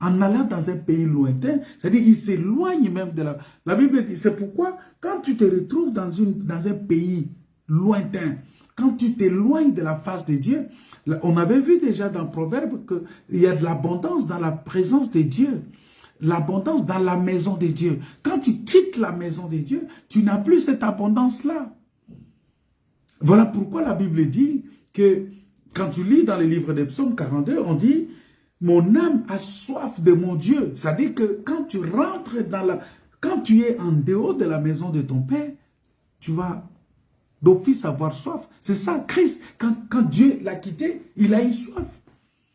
qu'en allant dans un pays lointain, c'est-à-dire qu'il s'éloigne même de la Bible dit, c'est pourquoi quand tu te retrouves dans un pays lointain, quand tu t'éloignes de la face de Dieu, on avait vu déjà dans Proverbe qu'il y a de l'abondance dans la présence de Dieu. L'abondance dans la maison de Dieu. Quand tu quittes la maison de Dieu, tu n'as plus cette abondance-là. Voilà pourquoi la Bible dit que, quand tu lis dans le livre des Psaumes 42, on dit « Mon âme a soif de mon Dieu ». C'est-à-dire que quand tu rentres quand tu es en dehors de la maison de ton Père, tu vas d'office avoir soif. C'est ça, Christ, quand Dieu l'a quitté, il a eu soif.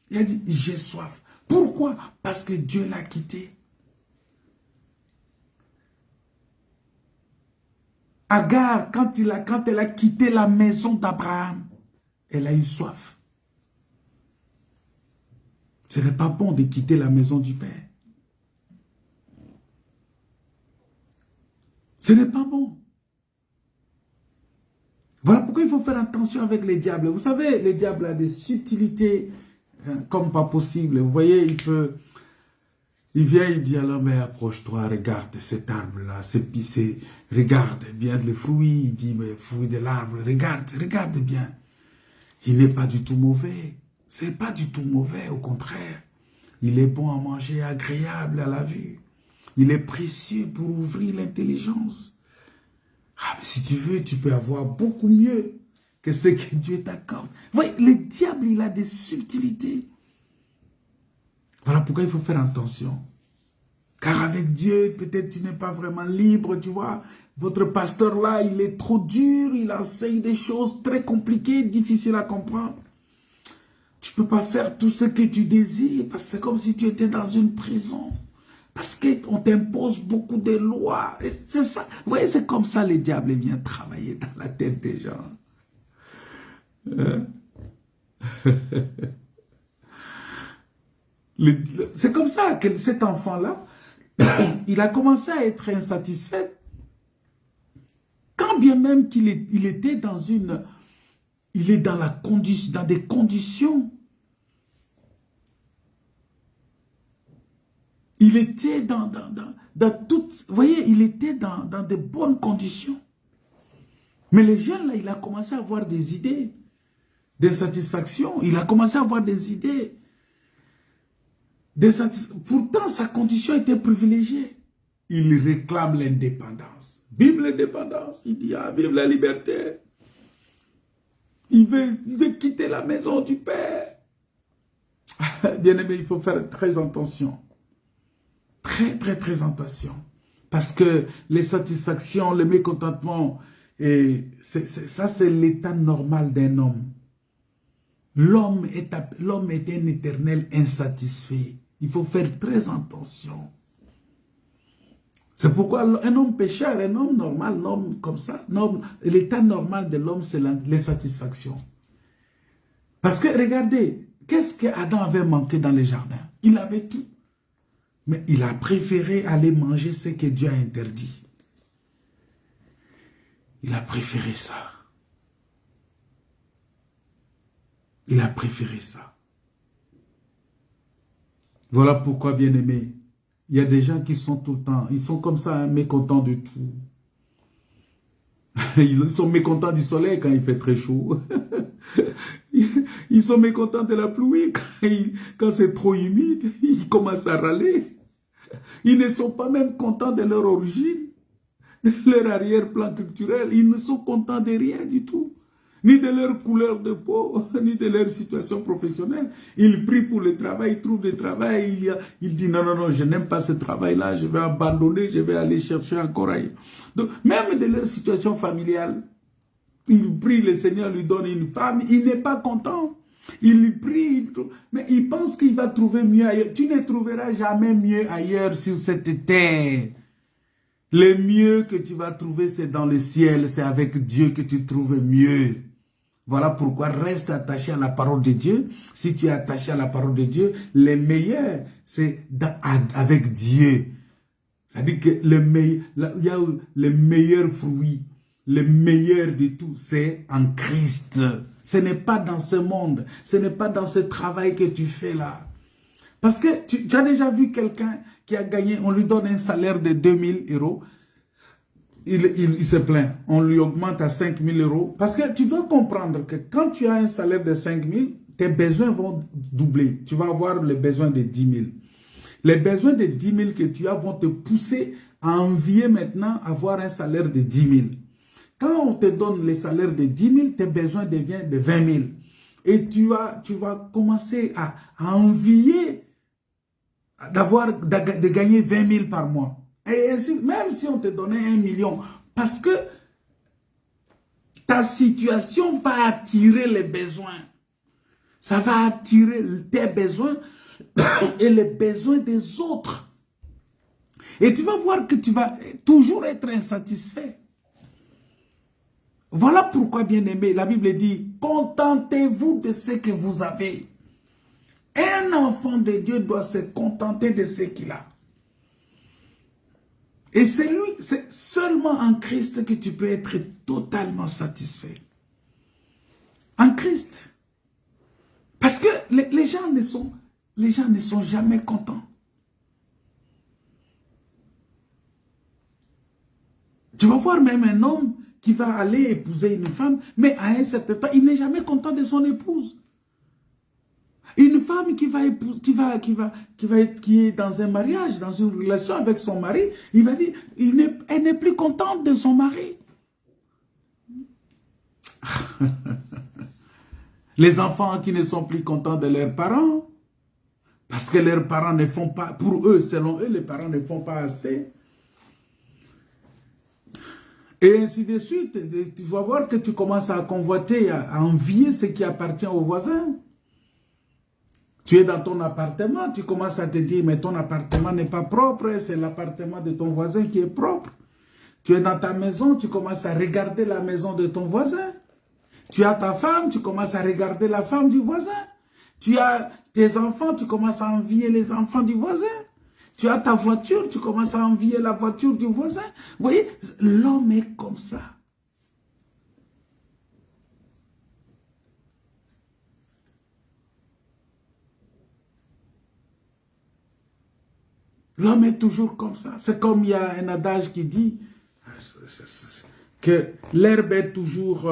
Il a dit, j'ai soif. Pourquoi? Parce que Dieu l'a quitté. Agar, quand elle a quitté la maison d'Abraham, elle a eu soif. Ce n'est pas bon de quitter la maison du Père. Ce n'est pas bon. Voilà pourquoi il faut faire attention avec les diables. Vous savez, les diables ont des subtilités comme pas possible. Vous voyez, il vient, il dit alors, mais approche-toi, regarde cet arbre-là, regarde bien les fruits. Il dit, mais fruits de l'arbre, regarde bien. Il n'est pas du tout mauvais. C'est pas du tout mauvais, au contraire. Il est bon à manger, agréable à la vue. Il est précieux pour ouvrir l'intelligence. Ah, mais si tu veux, tu peux avoir beaucoup mieux que ce que Dieu t'accorde. Vous voyez, le diable, il a des subtilités. Voilà pourquoi il faut faire attention. Car avec Dieu, peut-être tu n'es pas vraiment libre, tu vois. Votre pasteur là, il est trop dur, il enseigne des choses très compliquées, difficiles à comprendre. Tu ne peux pas faire tout ce que tu désires, parce que c'est comme si tu étais dans une prison. Parce qu'on t'impose beaucoup de lois. C'est ça. Vous voyez, c'est comme ça les diables viennent travailler dans la tête des gens. C'est comme ça que cet enfant-là, il a commencé à être insatisfait. Quand bien même il était dans une... Il est dans des conditions. Il était dans toutes... Vous voyez, il était dans de bonnes conditions. Mais le jeune, là, il a commencé à avoir des idées d'insatisfaction. Il a commencé à avoir des idées. Pourtant, sa condition était privilégiée. Il réclame l'indépendance. Vive l'indépendance. Il dit, ah, vive la liberté. Il veut quitter la maison du Père. Bien-aimé, il faut faire très attention. Très, très, très attention. Parce que les satisfactions, le mécontentement, ça c'est l'état normal d'un homme. L'homme est un éternel insatisfait. Il faut faire très attention. C'est pourquoi un homme pécheur, un homme normal, un homme comme ça, l'état normal de l'homme, c'est l'insatisfaction. Parce que regardez, qu'est-ce qu'Adam avait manqué dans les jardins? Il avait tout. Mais il a préféré aller manger ce que Dieu a interdit. Il a préféré ça. Il a préféré ça. Voilà pourquoi, bien-aimés, il y a des gens qui sont tout le temps, ils sont comme ça, hein, mécontents de tout. Ils sont mécontents du soleil quand il fait très chaud. Ils sont mécontents de la pluie quand c'est trop humide. Ils commencent à râler. Ils ne sont pas même contents de leur origine, de leur arrière-plan culturel. Ils ne sont contents de rien du tout. Ni de leur couleur de peau, ni de leur situation professionnelle. Ils prient pour le travail, ils trouvent du travail, ils disent non, non, non, je n'aime pas ce travail-là, je vais abandonner, je vais aller chercher encore ailleurs. Donc, même de leur situation familiale, ils prient, le Seigneur lui donne une femme, il n'est pas content. Il lui prie, mais il pense qu'il va trouver mieux ailleurs. Tu ne trouveras jamais mieux ailleurs sur cette terre. Le mieux que tu vas trouver, c'est dans le ciel, c'est avec Dieu que tu trouves mieux. Voilà pourquoi reste attaché à la parole de Dieu. Si tu es attaché à la parole de Dieu, le meilleur, c'est avec Dieu. C'est-à-dire que il y a le meilleur fruit, le meilleur de tout, c'est en Christ. Ce n'est pas dans ce monde, ce n'est pas dans ce travail que tu fais là. Parce que tu as déjà vu quelqu'un qui a gagné, on lui donne un salaire de 2000 €. Il se plaint, on lui augmente à 5000 €. Parce que tu dois comprendre que quand tu as un salaire de 5000, tes besoins vont doubler. Tu vas avoir les besoins de 10 000. Les besoins de 10 000 que tu as vont te pousser à envier maintenant avoir un salaire de 10 000. Quand on te donne les salaires de 10 000, tes besoins deviennent de 20 000. Et tu vas commencer à envier de gagner 20 000 par mois. Et ainsi, même si on te donnait 1 million, parce que Ta situation va attirer les besoins. Ça va attirer tes besoins et les besoins des autres. Et tu vas voir que tu vas toujours être insatisfait. Voilà pourquoi, bien-aimé, la Bible dit, contentez-vous de ce que vous avez. Un enfant de Dieu doit se contenter de ce qu'il a. Et c'est seulement en Christ que tu peux être totalement satisfait. En Christ. Parce que les gens ne sont jamais contents. Tu vas voir même un homme qui va aller épouser une femme, mais à un certain temps, il n'est jamais content de son épouse. Une femme qui est dans un mariage, dans une relation avec son mari, il va dire, elle n'est plus contente de son mari. Les enfants qui ne sont plus contents de leurs parents, parce que leurs parents ne font pas, pour eux, selon eux, les parents ne font pas assez. Et ainsi de suite, tu vas voir que tu commences à convoiter, à envier ce qui appartient aux voisins. Tu es dans ton appartement, tu commences à te dire, mais ton appartement n'est pas propre, c'est l'appartement de ton voisin qui est propre. Tu es dans ta maison, tu commences à regarder la maison de ton voisin. Tu as ta femme, tu commences à regarder la femme du voisin. Tu as tes enfants, tu commences à envier les enfants du voisin. Tu as ta voiture, tu commences à envier la voiture du voisin. Vous voyez, l'homme est comme ça. L'homme est toujours comme ça. C'est comme il y a un adage qui dit que l'herbe est toujours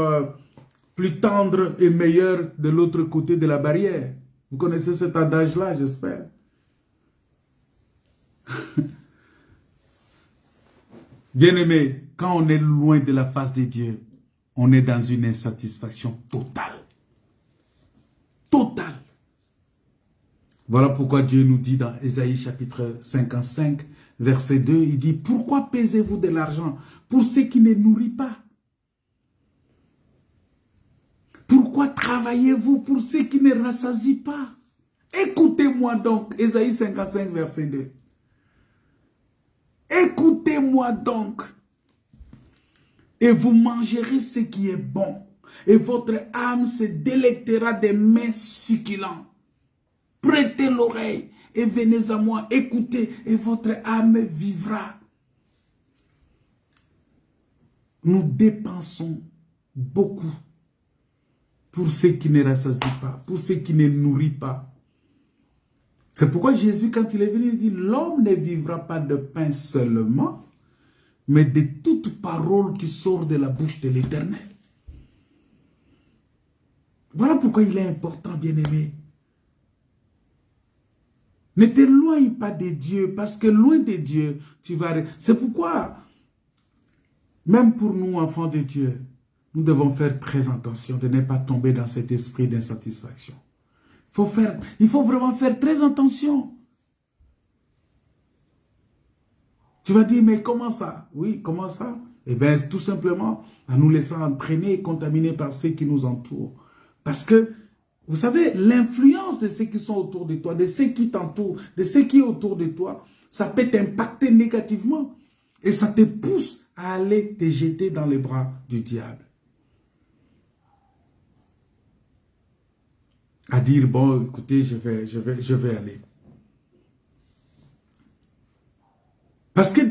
plus tendre et meilleure de l'autre côté de la barrière. Vous connaissez cet adage-là, j'espère. Bien-aimé, quand on est loin de la face de Dieu, on est dans une insatisfaction totale. Totale. Voilà pourquoi Dieu nous dit dans Ésaïe chapitre 55, verset 2, il dit, pourquoi pesez-vous de l'argent pour ce qui ne nourrit pas? Pourquoi travaillez-vous pour ce qui ne rassasie pas? Écoutez-moi donc, Ésaïe 55, verset 2. Écoutez-moi donc, et vous mangerez ce qui est bon, et votre âme se délectera des mets succulents. Prêtez l'oreille et venez à moi, écoutez, et votre âme vivra. Nous dépensons beaucoup pour ce qui ne rassasie pas, pour ce qui ne nourrit pas. C'est pourquoi Jésus, quand il est venu, il dit, l'homme ne vivra pas de pain seulement, mais de toute parole qui sort de la bouche de l'Éternel. Voilà pourquoi il est important, bien-aimé. Ne t'éloigne pas de Dieu, parce que loin de Dieu, tu vas... C'est pourquoi, même pour nous, enfants de Dieu, nous devons faire très attention de ne pas tomber dans cet esprit d'insatisfaction. Il faut vraiment faire très attention. Tu vas dire, mais comment ça? Oui, comment ça? Eh bien, tout simplement, en nous laissant entraîner et contaminer par ceux qui nous entourent. Parce que, vous savez, l'influence de ceux qui sont autour de toi, de ceux qui t'entourent, de ceux qui sont autour de toi, ça peut t'impacter négativement. Et ça te pousse à aller te jeter dans les bras du diable. À dire, bon, écoutez, je vais aller. Parce que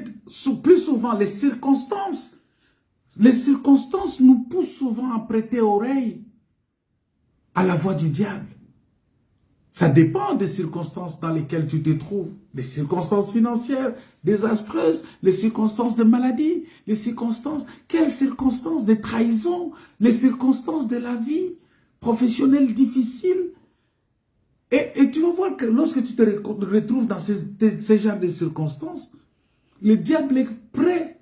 plus souvent, les circonstances nous poussent souvent à prêter oreille à la voix du diable. Ça dépend des circonstances dans lesquelles tu te trouves. Des circonstances financières désastreuses, les circonstances de maladie, les circonstances, quelles circonstances de trahison, les circonstances de la vie professionnelle difficile. Et tu vas voir que lorsque tu te retrouves dans ces genres de circonstances, le diable est prêt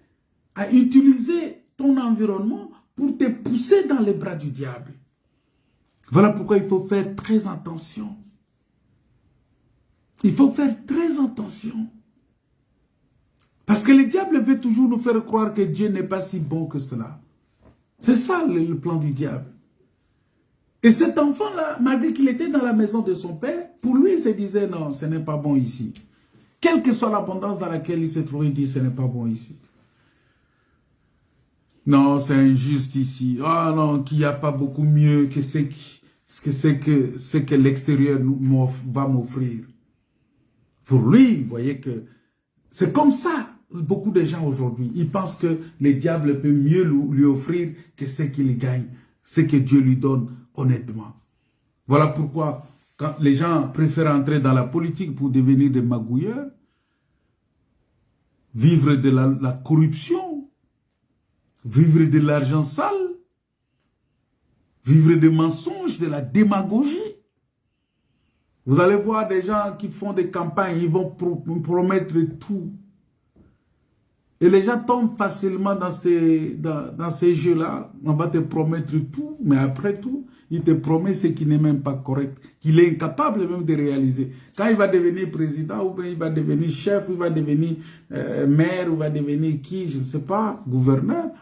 à utiliser ton environnement pour te pousser dans les bras du diable. Voilà pourquoi il faut faire très attention. Il faut faire très attention. Parce que le diable veut toujours nous faire croire que Dieu n'est pas si bon que cela. C'est ça le plan du diable. Et cet enfant-là, malgré qu'il était dans la maison de son père, pour lui, il se disait, non, ce n'est pas bon ici. Quelle que soit l'abondance dans laquelle il se trouve, il dit, ce n'est pas bon ici. Non, c'est injuste ici. Ah non, qu'il n'y a pas beaucoup mieux que ce que l'extérieur va m'offrir. Pour lui, vous voyez que c'est comme ça. Beaucoup de gens aujourd'hui, ils pensent que le diable peut mieux lui offrir que ce qu'il gagne, ce que Dieu lui donne honnêtement. Voilà pourquoi quand les gens préfèrent entrer dans la politique pour devenir des magouilleurs, vivre de la corruption, vivre de l'argent sale, vivre des mensonges, de la démagogie. Vous allez voir des gens qui font des campagnes, ils vont promettre tout. Et les gens tombent facilement dans ces jeux-là. On va te promettre tout, mais après tout, il te promet ce qui n'est même pas correct, qu'il est incapable même de réaliser. Quand il va devenir président, ou bien il va devenir chef, ou il va devenir maire, ou il va devenir qui, je ne sais pas, gouverneur,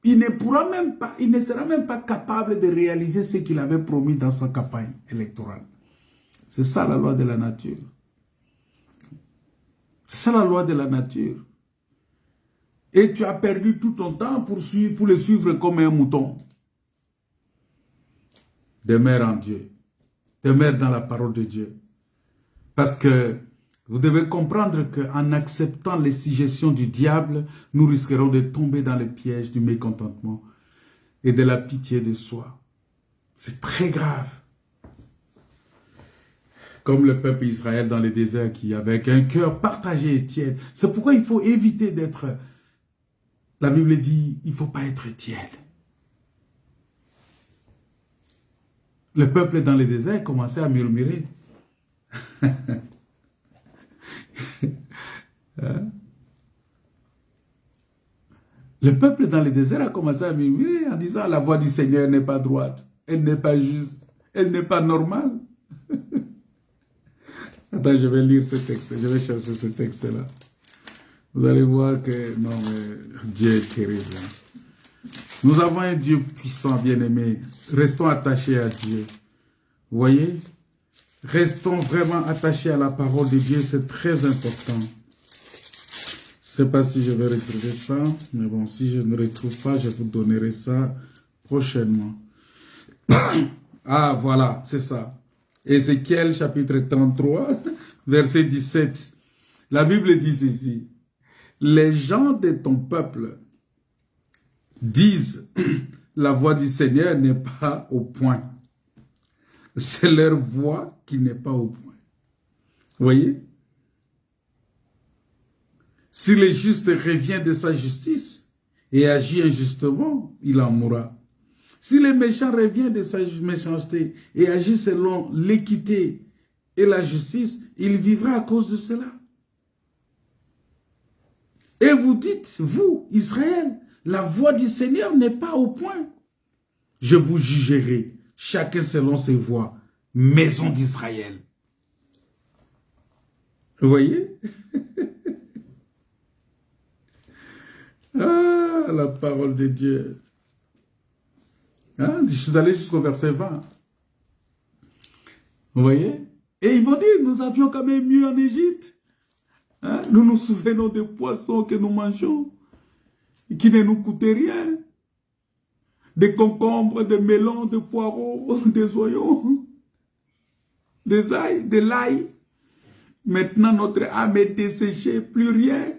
il ne sera même pas capable de réaliser ce qu'il avait promis dans sa campagne électorale. C'est ça la loi de la nature. C'est ça la loi de la nature. Et tu as perdu tout ton temps pour le suivre comme un mouton. Demeure en Dieu. Demeure dans la parole de Dieu. Parce que vous devez comprendre qu'en acceptant les suggestions du diable, nous risquerons de tomber dans les pièges du mécontentement et de la pitié de soi. C'est très grave. Comme le peuple Israël dans le désert qui avait un cœur partagé et tiède. C'est pourquoi il faut éviter d'être... La Bible dit, il ne faut pas être tiède. Le peuple dans le désert commençait à murmurer. Le peuple dans le désert a commencé à murmurer en disant, la voix du Seigneur n'est pas droite, elle n'est pas juste, elle n'est pas normale. Attends, je vais lire ce texte, je vais chercher ce texte-là. Vous allez voir que, non mais, Dieu est terrible. Nous avons un Dieu puissant, bien-aimé. Restons attachés à Dieu. Vous voyez? Restons vraiment attachés à la parole de Dieu, c'est très important. Je ne sais pas si je vais retrouver ça, mais bon, si je ne retrouve pas, je vous donnerai ça prochainement. Ah, voilà, c'est ça. Ézéchiel chapitre 33, verset 17. La Bible dit ceci. Les gens de ton peuple disent, la voix du Seigneur n'est pas au point. C'est leur voix qui n'est pas au point. Vous voyez? Si le juste revient de sa justice et agit injustement, il en mourra. Si le méchant revient de sa méchanceté et agit selon l'équité et la justice, il vivra à cause de cela. Et vous dites, vous, Israël, la voix du Seigneur n'est pas au point. Je vous jugerai, chacun selon ses voies, maison d'Israël. Vous voyez? Ah, la parole de Dieu. Hein? Je suis allé jusqu'au verset 20. Vous voyez? Et ils vont dire, nous avions quand même mieux en Égypte. Hein? Nous nous souvenons des poissons que nous mangeons, qui ne nous coûtaient rien. Des concombres, des melons, des poireaux, des oignons, des ail, de l'ail. Maintenant, notre âme est desséchée, plus rien.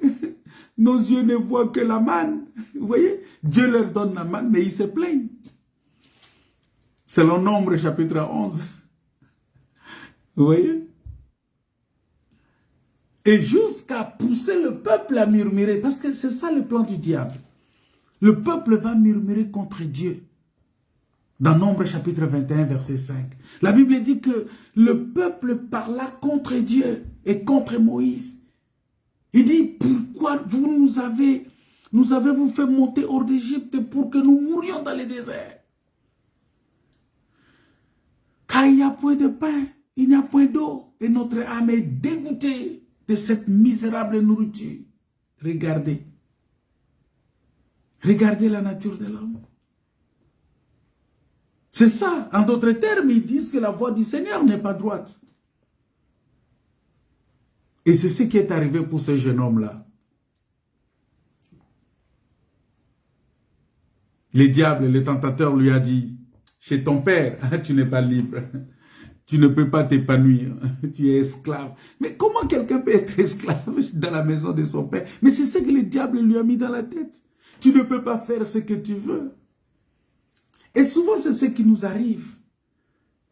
Nos yeux ne voient que la manne. Vous voyez? Dieu leur donne la manne, mais ils se plaignent. Selon Nombre, chapitre 11. Vous voyez? Et jusqu'à pousser le peuple à murmurer, parce que c'est ça le plan du diable. Le peuple va murmurer contre Dieu. Dans Nombre chapitre 21, verset 5. La Bible dit que le peuple parla contre Dieu et contre Moïse. Il dit, pourquoi vous avez-vous fait monter hors d'Égypte pour que nous mourions dans le désert? Car il n'y a point de pain, il n'y a point d'eau, et notre âme est dégoûtée de cette misérable nourriture. Regardez. Regardez la nature de l'homme. C'est ça. En d'autres termes, ils disent que la voie du Seigneur n'est pas droite. Et c'est ce qui est arrivé pour ce jeune homme-là. Le diable, le tentateur lui a dit, chez ton père, tu n'es pas libre. Tu ne peux pas t'épanouir. Tu es esclave. Mais comment quelqu'un peut être esclave dans la maison de son père? Mais c'est ce que le diable lui a mis dans la tête. Tu ne peux pas faire ce que tu veux. Et souvent, c'est ce qui nous arrive.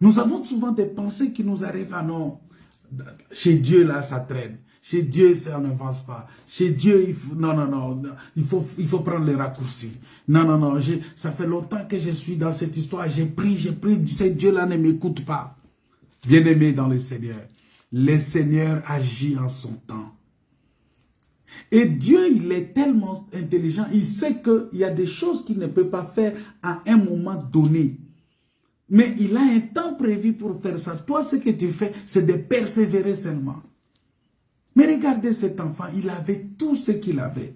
Nous avons souvent des pensées qui nous arrivent. Ah non, chez Dieu, là, ça traîne. Chez Dieu, ça n'avance pas. Chez Dieu, il faut, non, il faut prendre les raccourcis. Non, ça fait longtemps que je suis dans cette histoire. J'ai pris, ce Dieu-là ne m'écoute pas. Bien-aimé dans le Seigneur agit en son temps. Et Dieu, il est tellement intelligent, il sait qu'il y a des choses qu'il ne peut pas faire à un moment donné. Mais il a un temps prévu pour faire ça. Toi, ce que tu fais, c'est de persévérer seulement. Mais regardez cet enfant, il avait tout ce qu'il avait.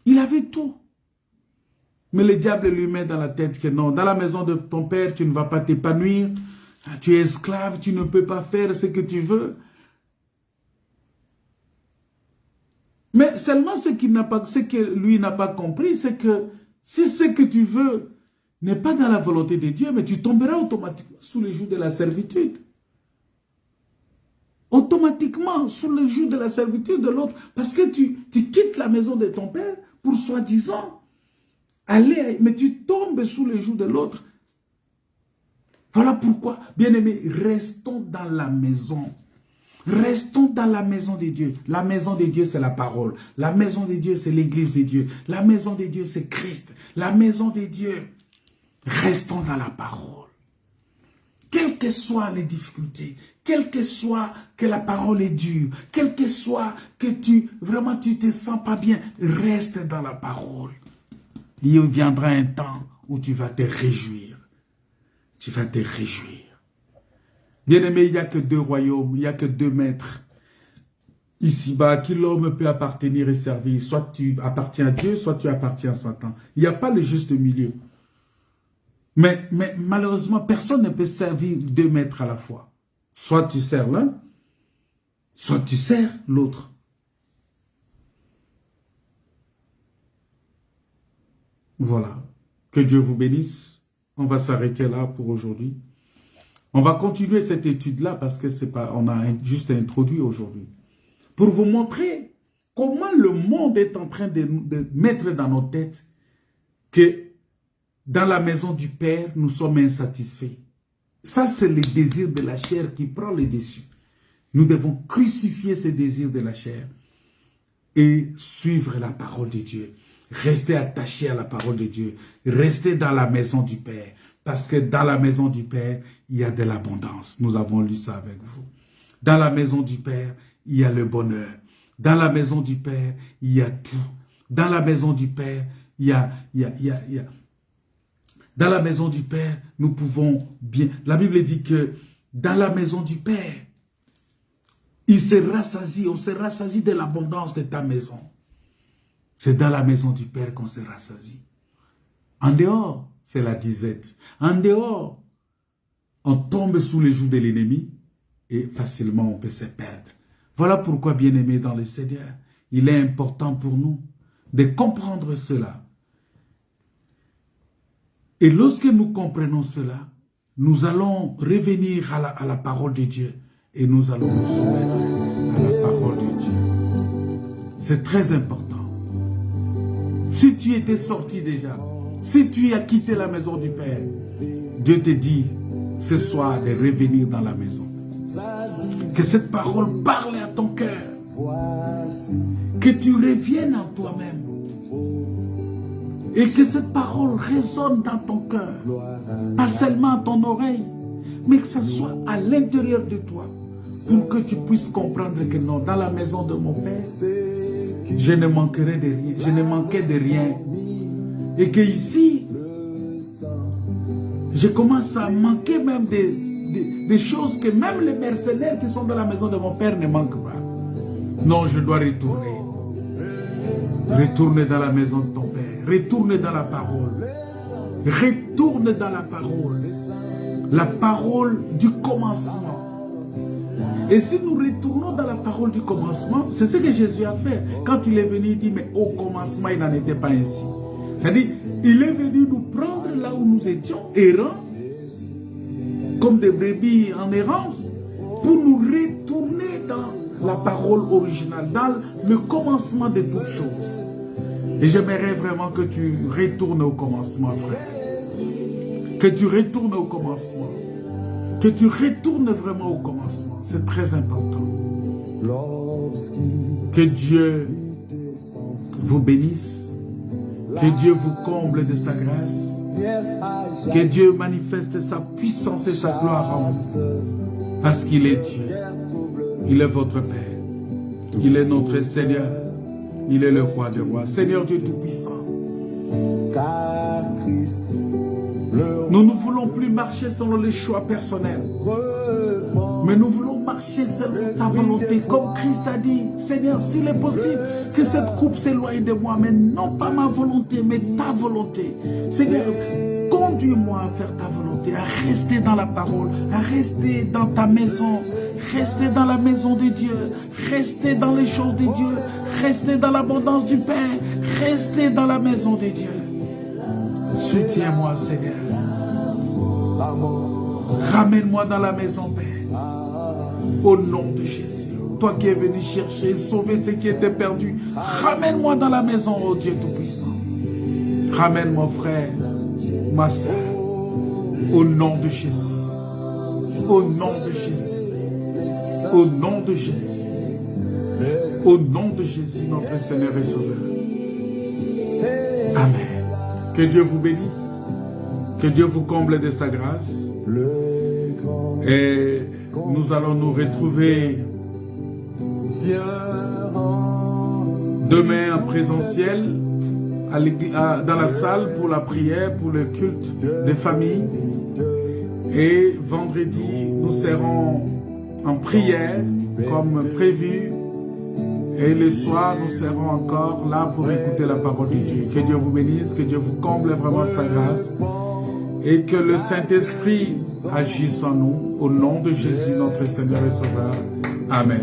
Il avait tout. Mais le diable lui met dans la tête que non, dans la maison de ton père, tu ne vas pas t'épanouir. Tu es esclave, tu ne peux pas faire ce que tu veux. Mais seulement ce que lui n'a pas compris, c'est que si ce que tu veux n'est pas dans la volonté de Dieu, mais tu tomberas automatiquement sous le joug de la servitude. Automatiquement sous le joug de la servitude de l'autre. Parce que tu quittes la maison de ton père pour soi-disant aller, mais tu tombes sous le joug de l'autre. Voilà pourquoi, bien-aimés, restons dans la maison. Restons dans la maison de Dieu. La maison de Dieu, c'est la parole. La maison de Dieu, c'est l'église de Dieu. La maison de Dieu, c'est Christ. La maison de Dieu. Restons dans la parole. Quelles que soient les difficultés, quel que soit que la parole est dure, quel que soit que tu te sens pas bien, reste dans la parole. Il viendra un temps où tu vas te réjouir. Tu vas te réjouir. Bien-aimé, il n'y a que deux royaumes, il n'y a que deux maîtres. Ici-bas, à qui l'homme peut appartenir et servir. Soit tu appartiens à Dieu, soit tu appartiens à Satan. Il n'y a pas le juste milieu. Mais malheureusement, personne ne peut servir deux maîtres à la fois. Soit tu sers l'un, soit tu sers l'autre. Voilà. Que Dieu vous bénisse. On va s'arrêter là pour aujourd'hui. On va continuer cette étude-là parce que c'est pas, on a juste introduit aujourd'hui. Pour vous montrer comment le monde est en train de mettre dans nos têtes que dans la maison du Père, nous sommes insatisfaits. Ça, c'est le désir de la chair qui prend le dessus. Nous devons crucifier ces désirs de la chair et suivre la parole de Dieu. Rester attaché à la parole de Dieu. Rester dans la maison du Père. Parce que dans la maison du Père, il y a de l'abondance. Nous avons lu ça avec vous. Dans la maison du Père, il y a le bonheur. Dans la maison du Père, il y a tout. Dans la maison du Père, il y a Dans la maison du Père, nous pouvons bien... La Bible dit que dans la maison du Père, il se rassasie, on se rassasie de l'abondance de ta maison. C'est dans la maison du Père qu'on se rassasie. En dehors, c'est la disette. En dehors, on tombe sous les joues de l'ennemi et facilement on peut se perdre. Voilà pourquoi, bien-aimés dans le Seigneur, il est important pour nous de comprendre cela. Et lorsque nous comprenons cela, nous allons revenir à la parole de Dieu et nous allons nous soumettre à la parole de Dieu. C'est très important. Si tu étais sorti déjà, si tu as quitté la maison du Père, Dieu te dit ce soir de revenir dans la maison. Que cette parole parle à ton cœur. Que tu reviennes en toi-même. Et que cette parole résonne dans ton cœur. Pas seulement à ton oreille, mais que ce soit à l'intérieur de toi. Pour que tu puisses comprendre que non, dans la maison de mon Père, je ne manquerai de rien. Je ne manquais de rien. Et que ici, je commence à manquer même des choses que même les mercenaires qui sont dans la maison de mon Père ne manquent pas. Non, je dois retourner. Retourner dans la maison de ton Père. Retourner dans la parole. Retourne dans la parole du commencement. Et si nous retournons dans la parole du commencement, c'est ce que Jésus a fait. Quand il est venu, il dit, mais au commencement, il n'en était pas ainsi. C'est-à-dire, il est venu nous prendre là où nous étions, errants, comme des brebis en errance, pour nous retourner dans la parole originale, dans le commencement de toutes choses. Et j'aimerais vraiment que tu retournes au commencement, frère. Que tu retournes au commencement. Que tu retournes vraiment au commencement. C'est très important. Que Dieu vous bénisse. Que Dieu vous comble de sa grâce. Que Dieu manifeste sa puissance et sa gloire en vous. Parce qu'il est Dieu. Il est votre Père. Il est notre Seigneur. Il est le roi des rois. Seigneur Dieu Tout-Puissant. Nous ne voulons plus marcher selon les choix personnels. Mais nous voulons marcher selon ta volonté. Comme Christ a dit, Seigneur, s'il est possible que cette coupe s'éloigne de moi, mais non pas ma volonté, mais ta volonté. Seigneur, conduis-moi à faire ta volonté, à rester dans la parole, à rester dans ta maison, rester dans la maison de Dieu, rester dans les choses de Dieu, rester dans l'abondance du Père, rester dans la maison de Dieu. Soutiens-moi, Seigneur. Ramène-moi dans la maison, Père. Au nom de Jésus. Toi qui es venu chercher et sauver ce qui était perdu, ramène-moi dans la maison, oh Dieu Tout-Puissant. Ramène mon frère, ma soeur. Au nom de Jésus. Au nom de Jésus. Au nom de Jésus. Au nom de Jésus, notre Seigneur et Sauveur. Amen. Que Dieu vous bénisse. Que Dieu vous comble de sa grâce. Et nous allons nous retrouver demain en présentiel dans la salle pour la prière, pour le culte des familles. Et vendredi, nous serons en prière comme prévu. Et le soir, nous serons encore là pour écouter la parole de Dieu. Que Dieu vous bénisse, que Dieu vous comble vraiment de sa grâce. Et que le Saint-Esprit agisse en nous. Au nom de Jésus, notre Seigneur et Sauveur. Amen.